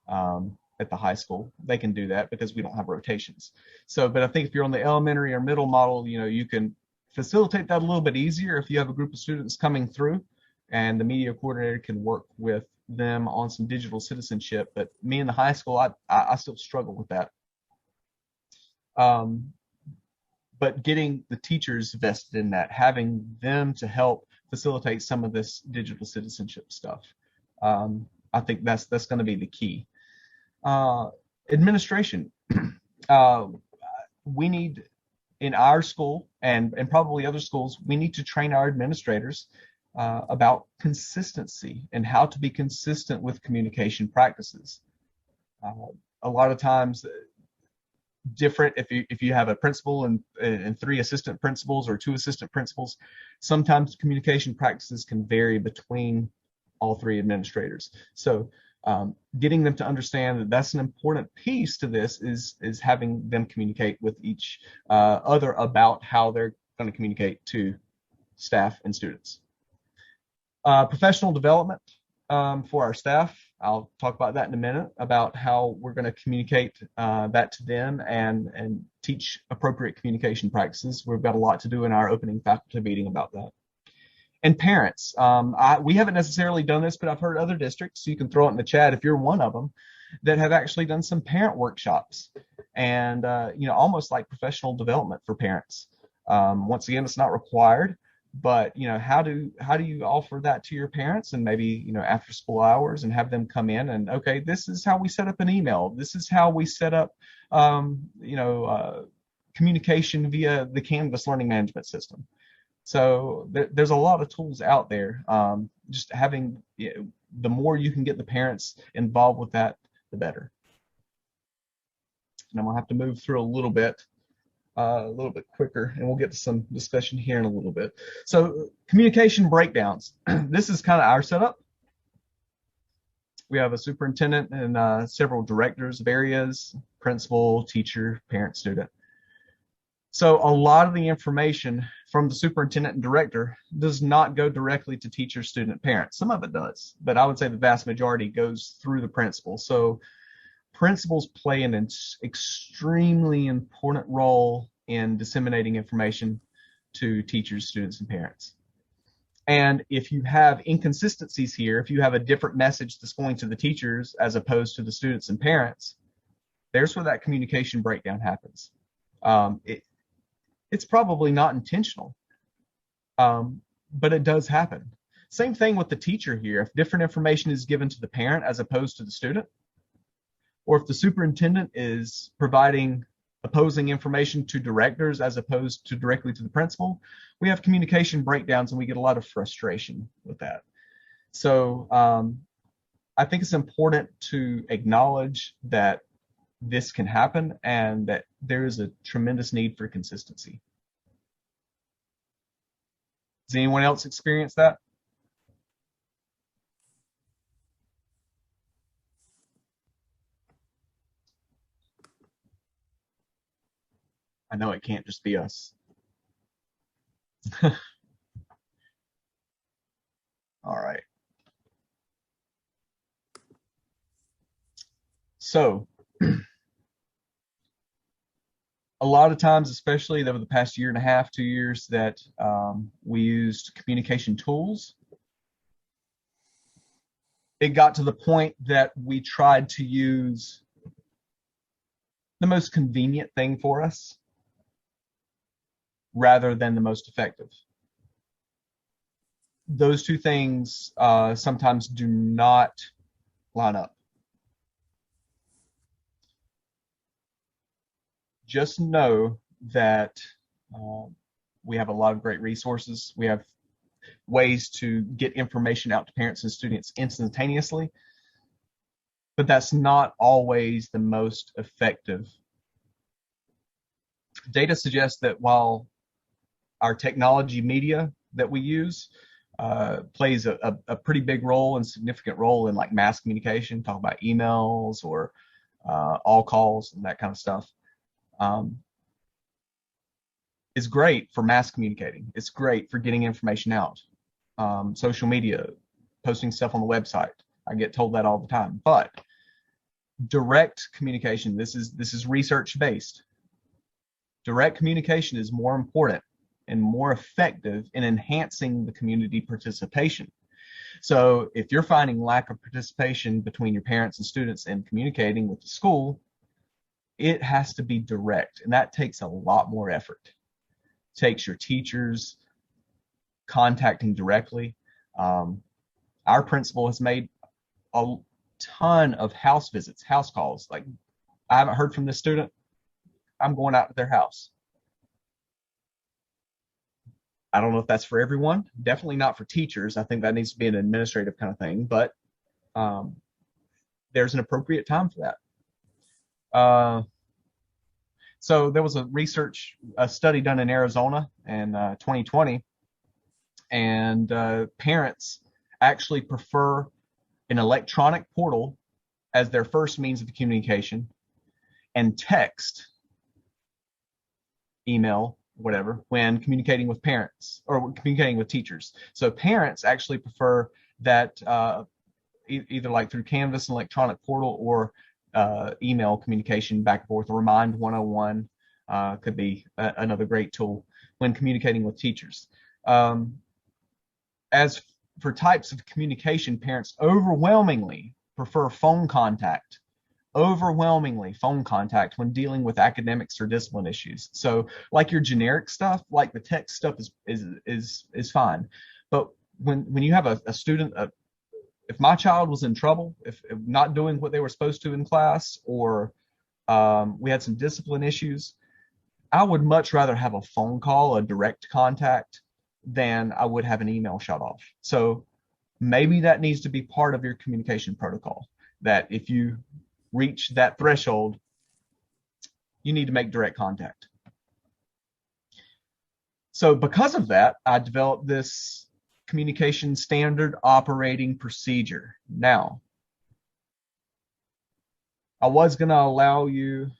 At the high school, they can do that because we don't have rotations. So, but I think if you're on the elementary or middle model, you can facilitate that a little bit easier if you have a group of students coming through, and the media coordinator can work with them on some digital citizenship. But me in the high school, I still struggle with that. But getting the teachers vested in that, having them to help facilitate some of this digital citizenship stuff, I think that's going to be the key. Administration. We need, in our school and probably other schools, we need to train our administrators about consistency and how to be consistent with communication practices. A lot of times different if you have a principal and three assistant principals or two assistant principals, sometimes communication practices can vary between all three administrators. So getting them to understand that that's an important piece to this is having them communicate with each other about how they're going to communicate to staff and students. Professional development for our staff. I'll talk about that in a minute, about how we're going to communicate that to them and teach appropriate communication practices. We've got a lot to do in our opening faculty meeting about that. And parents. We haven't necessarily done this, but I've heard other districts, so you can throw it in the chat if you're one of them, that have actually done some parent workshops and, almost like professional development for parents. Once again, it's not required, but how do you offer that to your parents, and maybe after school hours, and have them come in and, okay, this is how we set up an email, this is how we set up communication via the Canvas learning management system. So there's a lot of tools out there. Just having the more you can get the parents involved with that, the better. And I'm gonna have to move through a little bit quicker, and we'll get to some discussion here in a little bit. So communication breakdowns. This is kind of our setup. We have a superintendent and several directors of areas, principal, teacher, parent, student. So a lot of the information from the superintendent and director does not go directly to teacher, student, parent. Some of it does, but I would say the vast majority goes through the principal. So principals play an extremely important role in disseminating information to teachers, students, and parents. And if you have inconsistencies here, if you have a different message that's going to the teachers as opposed to the students and parents, there's where that communication breakdown happens. It's probably not intentional, but it does happen. Same thing with the teacher here. If different information is given to the parent as opposed to the student, or if the superintendent is providing opposing information to directors as opposed to directly to the principal, we have communication breakdowns and we get a lot of frustration with that. So I think it's important to acknowledge that this can happen and that there is a tremendous need for consistency. Does anyone else experience that? I know it can't just be us. All right. So a lot of times, especially over the past year and a half, 2 years, that we used communication tools. It got to the point that we tried to use the most convenient thing for us rather than the most effective. Those two things sometimes do not line up. Just know that we have a lot of great resources. We have ways to get information out to parents and students instantaneously, but that's not always the most effective. Data suggests that while our technology media that we use plays a pretty big role and significant role in like mass communication, talk about emails or all calls and that kind of stuff, is great for mass communicating. It's great for getting information out. Social media, posting stuff on the website. I get told that all the time. But direct communication, this is research based. Direct communication is more important and more effective in enhancing the community participation. So if you're finding lack of participation between your parents and students in communicating with the school, it has to be direct, and that takes a lot more effort. It takes your teachers contacting directly. Our principal has made a ton of house visits, house calls. Like, I haven't heard from this student, I'm going out to their house. I don't know if that's for everyone. Definitely not for teachers. I think that needs to be an administrative kind of thing, but there's an appropriate time for that. So there was a study done in Arizona in 2020, and parents actually prefer an electronic portal as their first means of communication, and text, email, whatever, when communicating with parents or communicating with teachers. So parents actually prefer that either like through Canvas and electronic portal, or email communication back and forth. Remind 101 could be another great tool when communicating with teachers. As for types of communication, parents overwhelmingly prefer phone contact. Overwhelmingly phone contact when dealing with academics or discipline issues. So like your generic stuff, like the text stuff is fine. But when you have a student, if my child was in trouble, if not doing what they were supposed to in class, or we had some discipline issues, I would much rather have a phone call, a direct contact, than I would have an email shut off. So maybe that needs to be part of your communication protocol, that if you reach that threshold, you need to make direct contact. So because of that, I developed this communication standard operating procedure. Now, I was going to allow you,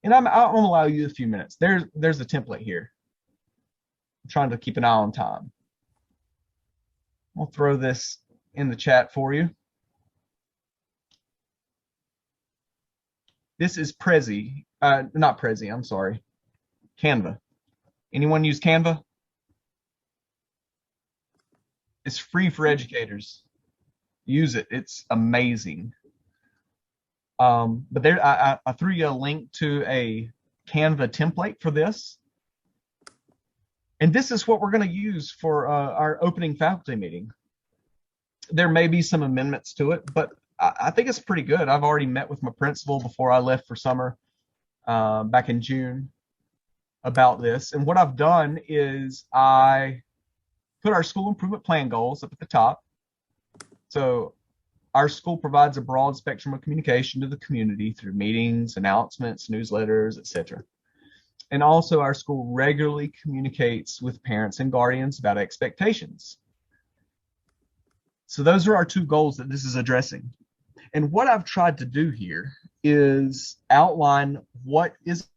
and I'll allow you a few minutes. There's a template here. I'm trying to keep an eye on time. I'll throw this in the chat for you. This is Prezi, not Prezi, I'm sorry, Canva. Anyone use Canva? It's free for educators. Use it, it's amazing. But there, I threw you a link to a Canva template for this. And this is what we're going to use for our opening faculty meeting. There may be some amendments to it, but I think it's pretty good. I've already met with my principal before I left for summer back in June about this. And what I've done is I put our school improvement plan goals up at the top. So our school provides a broad spectrum of communication to the community through meetings, announcements, newsletters, etc. And also our school regularly communicates with parents and guardians about expectations. So those are our two goals that this is addressing. And what I've tried to do here is outline what is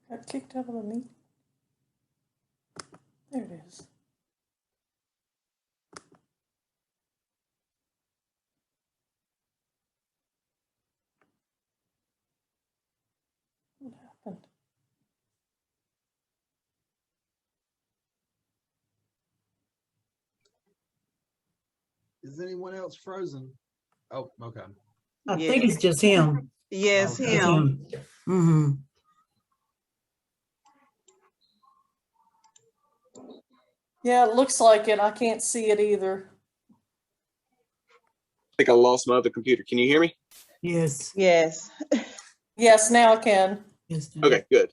Got kicked out of the meeting. There it is. What happened? Is anyone else frozen? Oh, okay. I think it's just him. Yes, Okay. him. Mm-hmm. Yeah, it looks like it. I can't see it either. I think I lost my other computer. Can you hear me? Yes. Yes. Yes, now I can. Yes. Okay, good.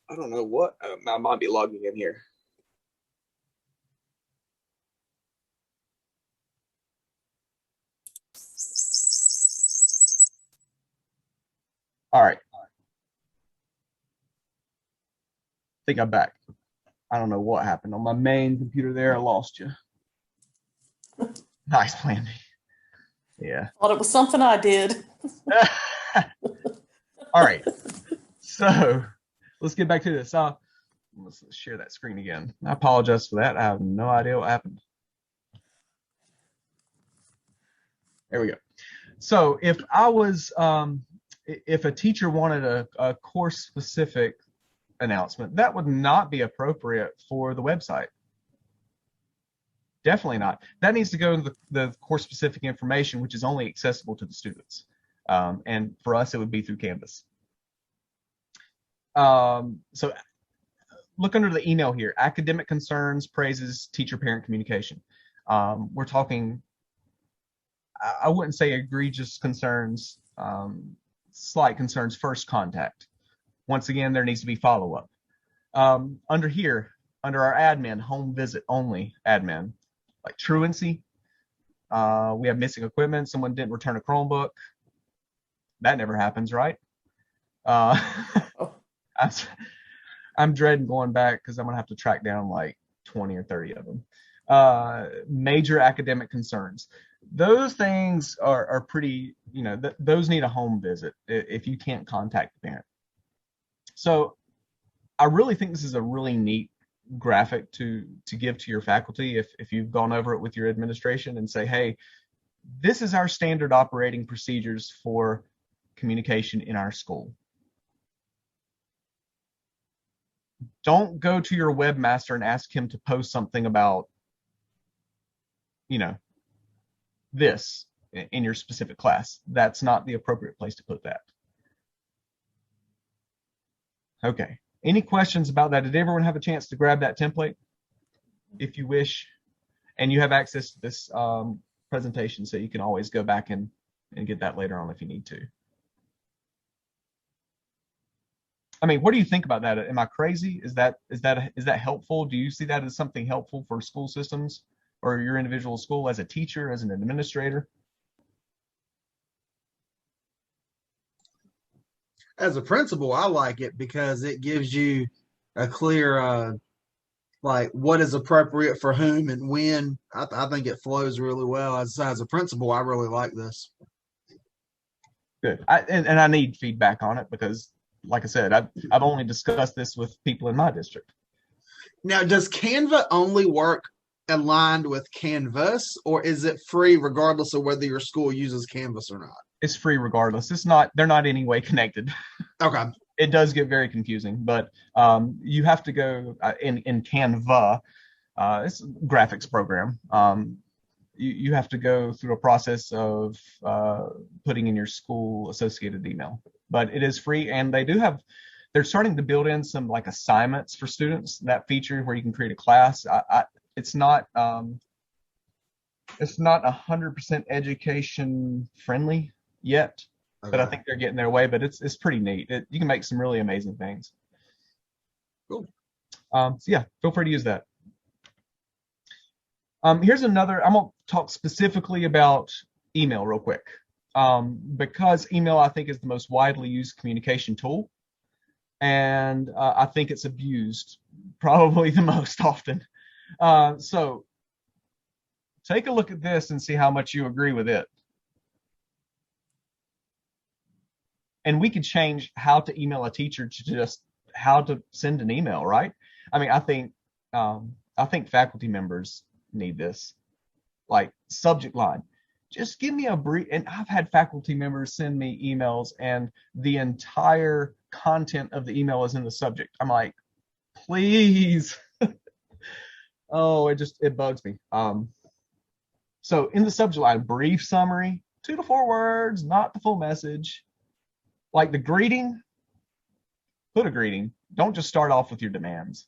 I don't know what, I might be logging in here. All right. I think I'm back. I don't know what happened on my main computer there. I lost you. Nice, Plandy. Yeah. Thought it was something I did. All right. So let's get back to this. Let's share that screen again. I apologize for that. I have no idea what happened. There we go. So if I was, if a teacher wanted a course specific announcement, that would not be appropriate for the website. Definitely not. That needs to go to the course specific information, which is only accessible to the students. And for us, it would be through Canvas. So look under the email here, academic concerns, praises, teacher-parent communication. We're talking, I wouldn't say egregious concerns, slight concerns, first contact. Once again, there needs to be follow-up. Under here, under our admin, home visit only admin, like truancy, we have missing equipment, someone didn't return a Chromebook. That never happens, right? I'm, I'm dreading going back because I'm gonna have to track down like 20 or 30 of them. Major academic concerns. Those things are pretty, those need a home visit if you can't contact the parent. So I really think this is a really neat graphic to give to your faculty if you've gone over it with your administration and say, hey, this is our standard operating procedures for communication in our school. Don't go to your webmaster and ask him to post something about, this in your specific class. That's not the appropriate place to put that. Okay. Any questions about that? Did everyone have a chance to grab that template? If you wish, and you have access to this presentation, so you can always go back and get that later on if you need to. I mean, what do you think about that? Am I crazy? Is that helpful? Do you see that as something helpful for school systems or your individual school as a teacher, as an administrator? As a principal, I like it because it gives you a clear, like what is appropriate for whom and when. I think it flows really well. As a principal, I really like this. Good. And I need feedback on it because, like I said, I've only discussed this with people in my district. Now, does Canva only work aligned with Canvas, or is it free regardless of whether your school uses Canvas or not? It's free regardless. They're not any way connected. Okay. It does get very confusing, but you have to go in Canva. It's a graphics program. You have to go through a process of putting in your school associated email, but it is free, and they're starting to build in some like assignments for students. That feature where you can create a class. It's not 100% education friendly yet, Okay. but I think they're getting their way. But it's pretty neat. You can make some really amazing things. Cool. So yeah, feel free to use that. Here's another. I'm gonna talk specifically about email real quick, because email I think is the most widely used communication tool, and I think it's abused probably the most often. So take a look at this and see how much you agree with it. And we could change how to email a teacher to just how to send an email, right? I mean, I think faculty members need this. Like subject line, just give me a brief. And I've had faculty members send me emails and the entire content of the email is in the subject. I'm like, please. Oh, it bugs me. So in the subject line, brief summary, 2 to 4 words, not the full message. Like the greeting, put a greeting. Don't just start off with your demands.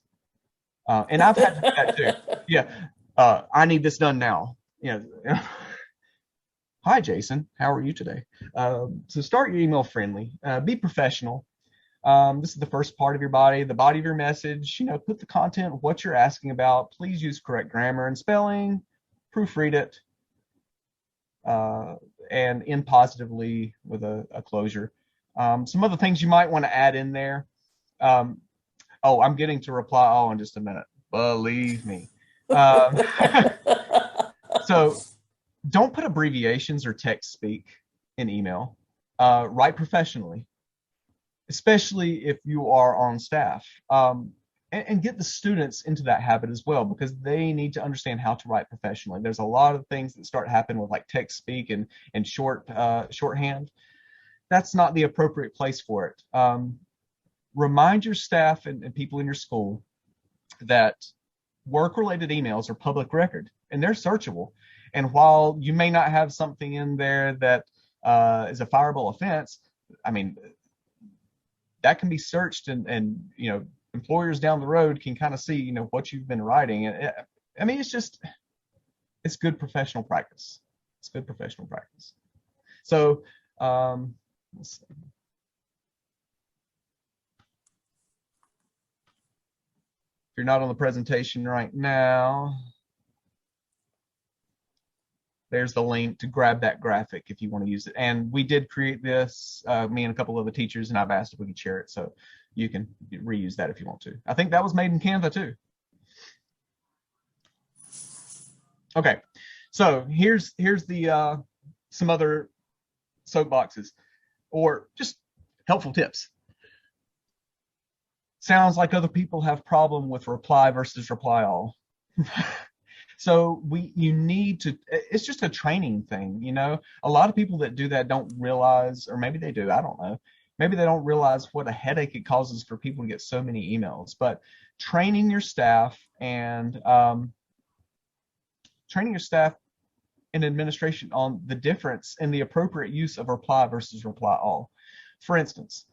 And I've had to do that too. Yeah. I need this done now. Hi, Jason. How are you today? So start your email friendly. Be professional. This is the first part of your body, the body of your message. Put the content, what you're asking about. Please use correct grammar and spelling. Proofread it. And end positively with a closure. Some other things you might want to add in there. I'm getting to reply in just a minute. Believe me. So don't put abbreviations or text speak in email. Write professionally, especially if you are on staff. And get the students into that habit as well, because they need to understand how to write professionally. There's a lot of things that start happening with like text speak and shorthand. That's not the appropriate place for it. Remind your staff and people in your school that work-related emails are public record and they're searchable. And while you may not have something in there that is a fireable offense, I mean, that can be searched and employers down the road can kind of see, what you've been writing. And I mean, it's just, it's good professional practice. It's good professional practice. So let's see. If you're not on the presentation right now, there's the link to grab that graphic if you want to use it. And we did create this, me and a couple of the teachers, and I've asked if we could share it. So you can reuse that if you want to. I think that was made in Canva too. Okay, so here's the some other soapboxes or just helpful tips. Sounds like other people have problem with reply versus reply all. So you need to, it's just a training thing, you know. A lot of people that do that don't realize, or maybe they do, I don't know. Maybe they don't realize what a headache it causes for people to get so many emails. But training your staff and in administration on the difference in the appropriate use of reply versus reply all. For instance,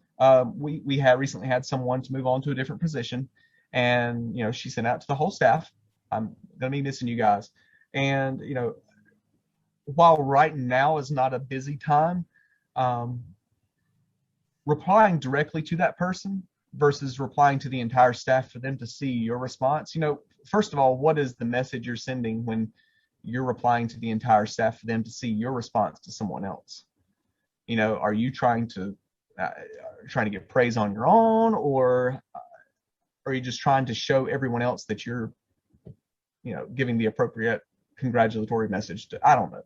we have recently had someone to move on to a different position, and you know, she sent out to the whole staff, I'm gonna be missing you guys. And you know, while right now is not a busy time, replying directly to that person versus replying to the entire staff for them to see your response. You know, first of all, what is the message you're sending when you're replying to the entire staff for them to see your response to someone else? You know, are you trying to get praise on your own, or are you just trying to show everyone else that you're, you know, giving the appropriate congratulatory message to? I don't know.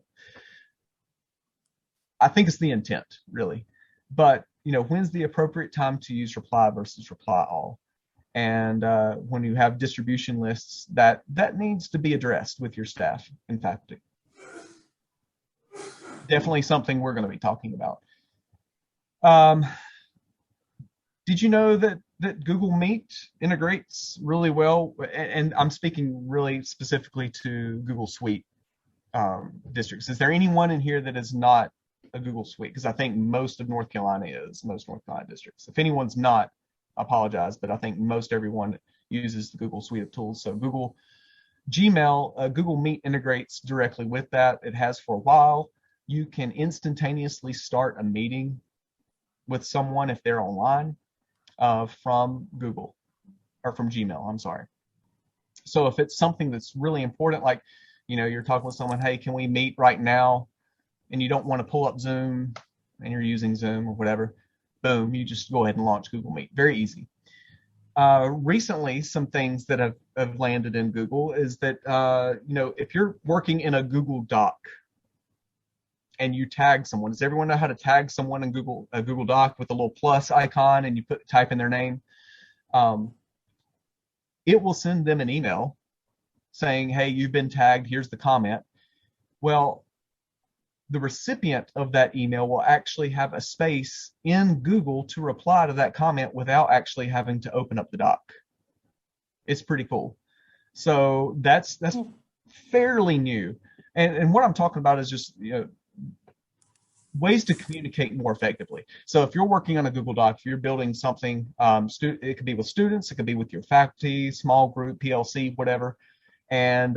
I think it's the intent, really. But you know, when's the appropriate time to use reply versus reply all? And when you have distribution lists, that needs to be addressed with your staff and faculty. Definitely something we're going to be talking about. Did you know that Google Meet integrates really well? And I'm speaking really specifically to Google Suite districts. Is there anyone in here that is not a Google Suite? Because I think most of North Carolina is, most North Carolina districts. If anyone's not, I apologize, but I think most everyone uses the Google Suite of tools. So Google Gmail, Google Meet integrates directly with that. It has for a while. You can instantaneously start a meeting with someone if they're online from Google, or from Gmail, I'm sorry. So if it's something that's really important, like, you know, you're talking with someone, hey, can we meet right now? And you don't want to pull up Zoom and you're using Zoom or whatever, boom, you just go ahead and launch Google Meet. Very easy. Recently, some things that have landed in Google is that, you know, if you're working in a Google Doc and you tag someone, does everyone know how to tag someone in a Google Doc with a little plus icon, and you type in their name? It will send them an email saying, hey, you've been tagged, here's the comment. Well, the recipient of that email will actually have a space in Google to reply to that comment without actually having to open up the doc. It's pretty cool. So that's fairly new. And what I'm talking about is just, you know, ways to communicate more effectively. So if you're working on a Google Doc, if you're building something, it could be with students, it could be with your faculty, small group, PLC, whatever. And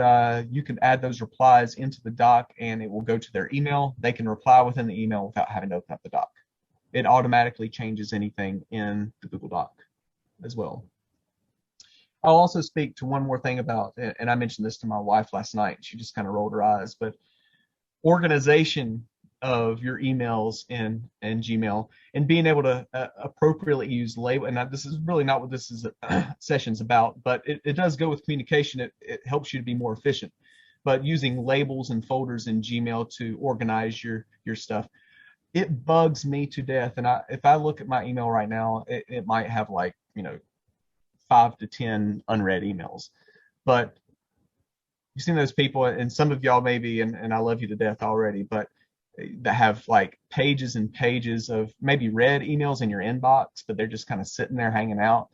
you can add those replies into the doc, and it will go to their email. They can reply within the email without having to open up the doc. It automatically changes anything in the Google Doc as well. I'll also speak to one more thing about, and I mentioned this to my wife last night, she just kind of rolled her eyes, but organization of your emails in Gmail, and being able to appropriately use label. And this is really not what this is session's about, but it does go with communication. It helps you to be more efficient. But using labels and folders in Gmail to organize your stuff, it bugs me to death. And if I look at my email right now, it might have, like, you know, 5 to 10 unread emails. But you've seen those people, and some of y'all maybe, and I love you to death already, but that have like pages and pages of maybe read emails in your inbox, but they're just kind of sitting there hanging out.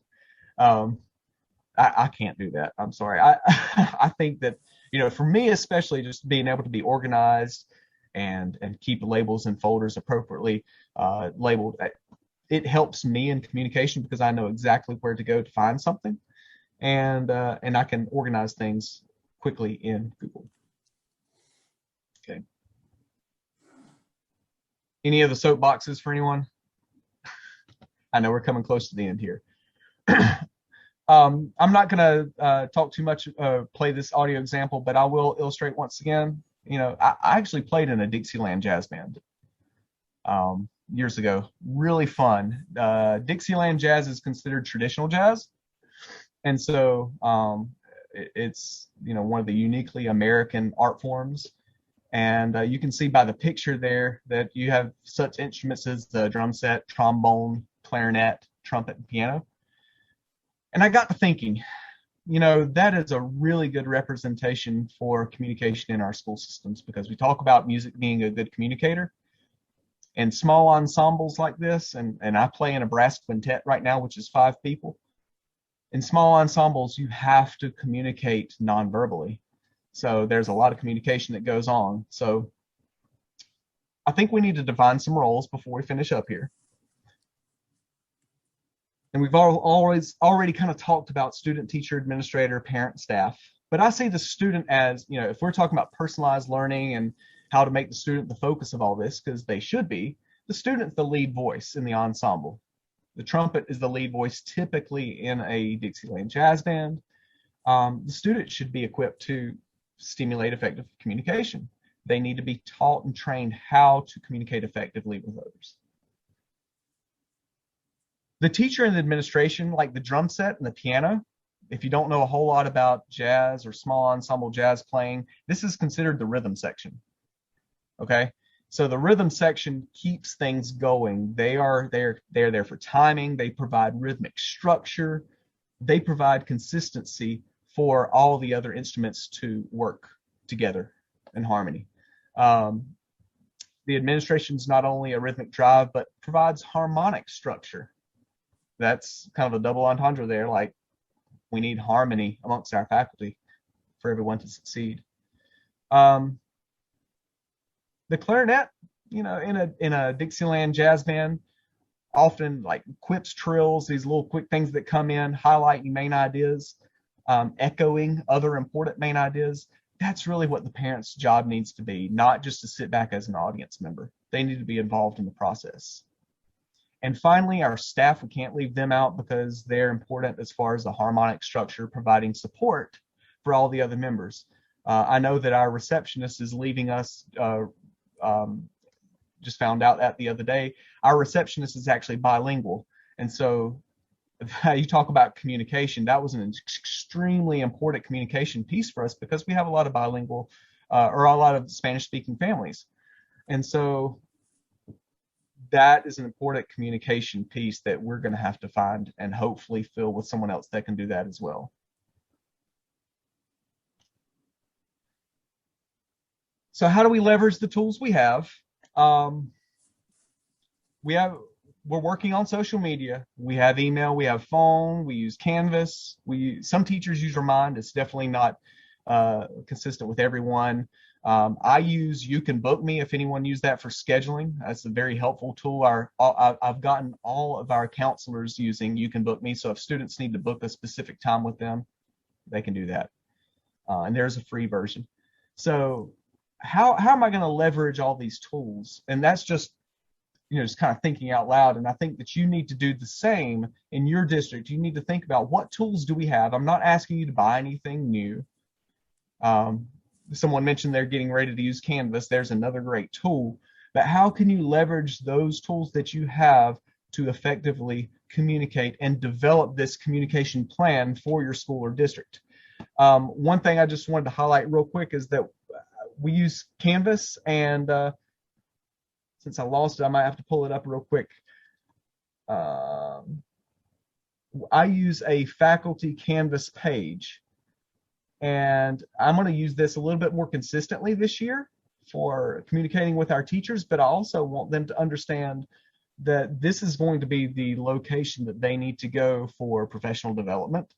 I can't do that. I'm sorry. I think that, you know, for me especially, just being able to be organized and keep labels and folders appropriately labeled, it helps me in communication because I know exactly where to go to find something, and I can organize things quickly in Google. Okay. Any other soapboxes for anyone? I know we're coming close to the end here. I'm not going to talk too much, play this audio example, but I will illustrate once again. You know, I actually played in a Dixieland jazz band years ago. Really fun. Dixieland jazz is considered traditional jazz. And so it's, you know, one of the uniquely American art forms. And you can see by the picture there that you have such instruments as the drum set, trombone, clarinet, trumpet, and piano. And I got to thinking, you know, that is a really good representation for communication in our school systems, because we talk about music being a good communicator. And small ensembles like this, and I play in a brass quintet right now, which is 5 people. In small ensembles, you have to communicate non-verbally. So there's a lot of communication that goes on. So I think we need to define some roles before we finish up here. And we've already kind of talked about student, teacher, administrator, parent, staff. But I see the student as, you know, if we're talking about personalized learning and how to make the student the focus of all this, because they should be, the student's the lead voice in the ensemble. The trumpet is the lead voice typically in a Dixieland jazz band. The student should be equipped to stimulate effective communication. They need to be taught and trained how to communicate effectively with others. The teacher and the administration, like the drum set and the piano, if you don't know a whole lot about jazz or small ensemble jazz playing, this is considered the rhythm section. Okay, so the rhythm section keeps things going. They're there for timing. They provide rhythmic structure. They provide consistency for all the other instruments to work together in harmony. The administration is not only a rhythmic drive, but provides harmonic structure. That's kind of a double entendre there. Like, we need harmony amongst our faculty for everyone to succeed. The clarinet, you know, in a Dixieland jazz band, often like quips, trills, these little quick things that come in, highlighting main ideas, echoing other important main ideas. That's really what the parent's job needs to be, not just to sit back as an audience member. They need to be involved in the process. And finally, our staff, we can't leave them out because they're important as far as the harmonic structure, providing support for all the other members. I know that our receptionist is leaving us, just found out that the other day. Our receptionist is actually bilingual. And so you talk about communication, that was an extremely important communication piece for us because we have a lot of bilingual or a lot of Spanish-speaking families. And so that is an important communication piece that we're going to have to find and hopefully fill with someone else that can do that as well. So how do we leverage the tools we have? We're working on social media. We have email, we have phone, we use Canvas. Some teachers use Remind. It's definitely not consistent with everyone. I use You Can Book Me if anyone used that for scheduling. That's a very helpful tool. I've gotten all of our counselors using You Can Book Me. So if students need to book a specific time with them, they can do that. And there's a free version. So how am I going to leverage all these tools? And that's just, you know, just kind of thinking out loud. And I think that you need to do the same in your district. You need to think about what tools do we have? I'm not asking you to buy anything new. Someone mentioned they're getting ready to use Canvas. There's another great tool. But how can you leverage those tools that you have to effectively communicate and develop this communication plan for your school or district? One thing I just wanted to highlight real quick is that we use Canvas, and since I lost it, I might have to pull it up real quick. I use a faculty Canvas page, and I'm going to use this a little bit more consistently this year for communicating with our teachers, but I also want them to understand that this is going to be the location that they need to go for professional development,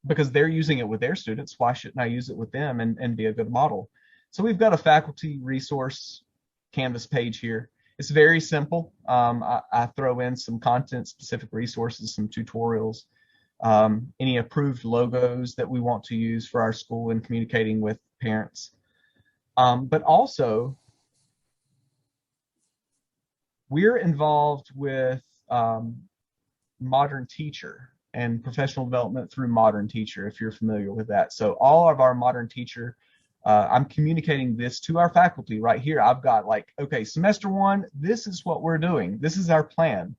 because they're using it with their students. Why shouldn't I use it with them and be a good model? So we've got a faculty resource Canvas page here. It's very simple. I throw in some content-specific resources, some tutorials, any approved logos that we want to use for our school and communicating with parents. But also, we're involved with Modern Teacher and professional development through Modern Teacher, if you're familiar with that. So all of our Modern Teacher, I'm communicating this to our faculty right here. I've got like, okay, semester 1, this is what we're doing. This is our plan.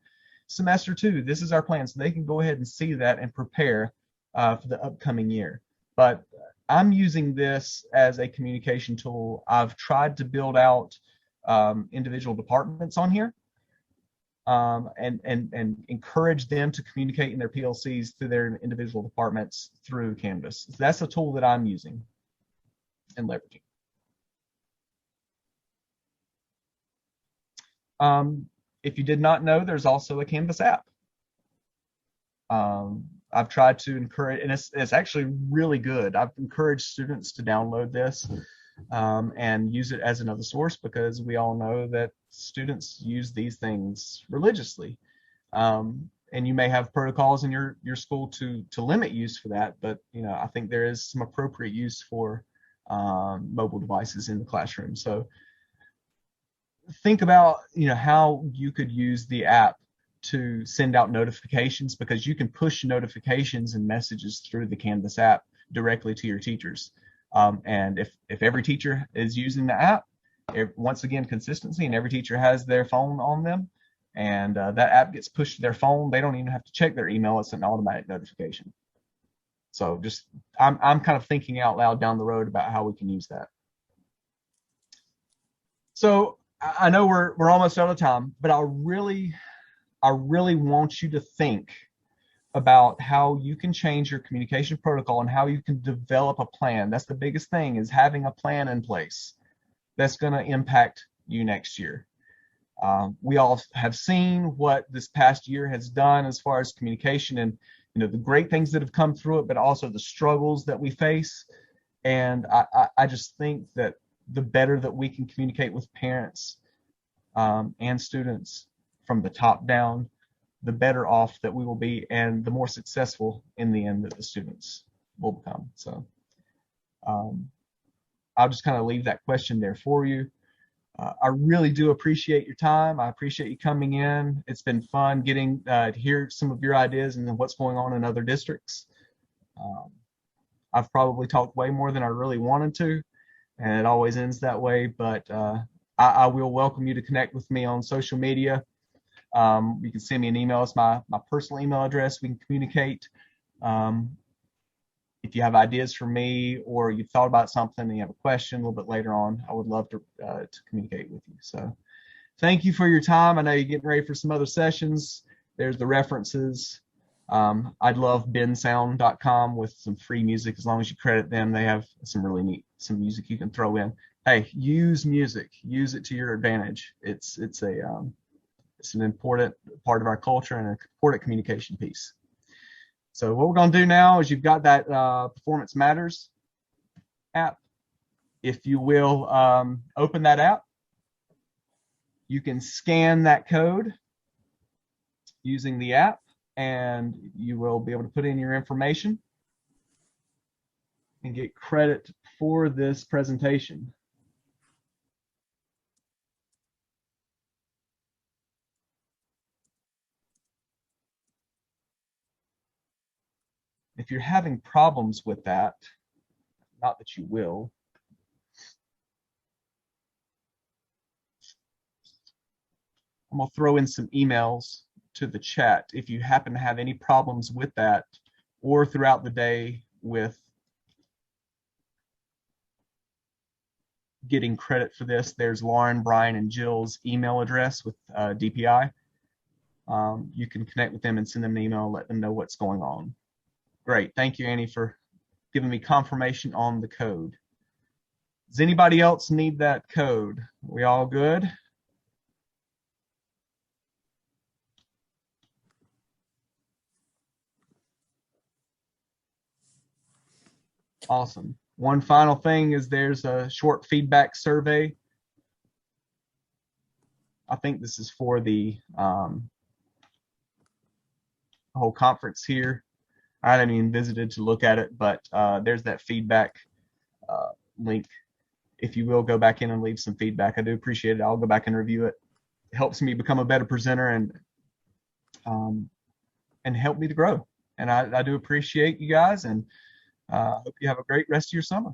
Semester 2, this is our plan. So they can go ahead and see that and prepare for the upcoming year. But I'm using this as a communication tool. I've tried to build out individual departments on here, and encourage them to communicate in their PLCs through their individual departments through Canvas. So that's a tool that I'm using and leveraging. If you did not know, there's also a Canvas app. I've tried to encourage, and it's actually really good. I've encouraged students to download this and use it as another source, because we all know that students use these things religiously. And you may have protocols in your school to limit use for that, but I think there is some appropriate use for mobile devices in the classroom. So think about how you could use the app to send out notifications, because you can push notifications and messages through the Canvas app directly to your teachers. And if every teacher is using the app, once again, consistency, and every teacher has their phone on them, and that app gets pushed to their phone, they don't even have to check their email. It's an automatic notification. So just, I'm kind of thinking out loud down the road about how we can use that. So I know we're almost out of time, but I really want you to think about how you can change your communication protocol and how you can develop a plan. That's the biggest thing, is having a plan in place that's going to impact you next year. We all have seen what this past year has done as far as communication, and the great things that have come through it, but also the struggles that we face. And I just think that the better that we can communicate with parents and students from the top down, the better off that we will be, and the more successful in the end that the students will become. So I'll just kind of leave that question there for you. I really do appreciate your time. I appreciate you coming in. It's been fun getting to hear some of your ideas and what's going on in other districts. I've probably talked way more than I really wanted to, and it always ends that way, but I will welcome you to connect with me on social media. You can send me an email. It's my personal email address. We can communicate. If you have ideas for me, or you've thought about something and you have a question a little bit later on, I would love to communicate with you. So thank you for your time. I know you're getting ready for some other sessions. There's the references. I'd love bensound.com with some free music, as long as you credit them. They have some really neat, some music you can throw in. Hey, use music. Use it to your advantage. It's an important part of our culture and an important communication piece. So what we're going to do now is, you've got that Performance Matters app. If you will open that app, you can scan that code using the app, and you will be able to put in your information and get credit for this presentation. If you're having problems with that, not that you will, I'm going to throw in some emails to the chat. If you happen to have any problems with that, or throughout the day with getting credit for this, there's Lauren, Brian, and Jill's email address with DPI. You can connect with them and send them an email, let them know what's going on. Great. Thank you, Annie, for giving me confirmation on the code. Does anybody else need that code? We all good? Awesome. One final thing is, there's a short feedback survey. I think this is for the whole conference here. I haven't even visited to look at it, but there's that feedback link. if you will go back in and leave some feedback, I do appreciate it. I'll go back and review it. It helps me become a better presenter and help me to grow. And I do appreciate you guys, and hope you have a great rest of your summer.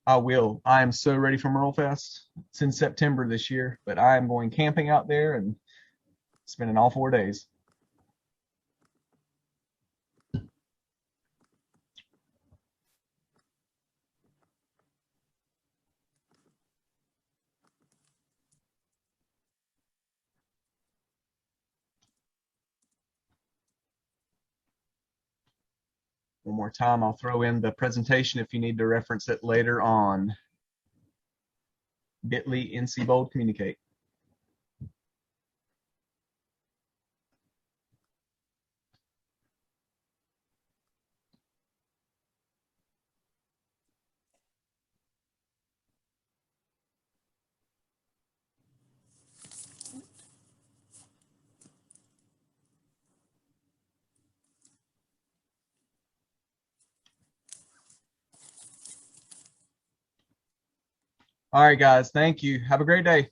I will. I am so ready for Merle Fest. It's in September this year, but I am going camping out there and spending all 4 days. One more time, I'll throw in the presentation if you need to reference it later on. bit.ly NCBOLD communicate. All right, guys. Thank you. Have a great day.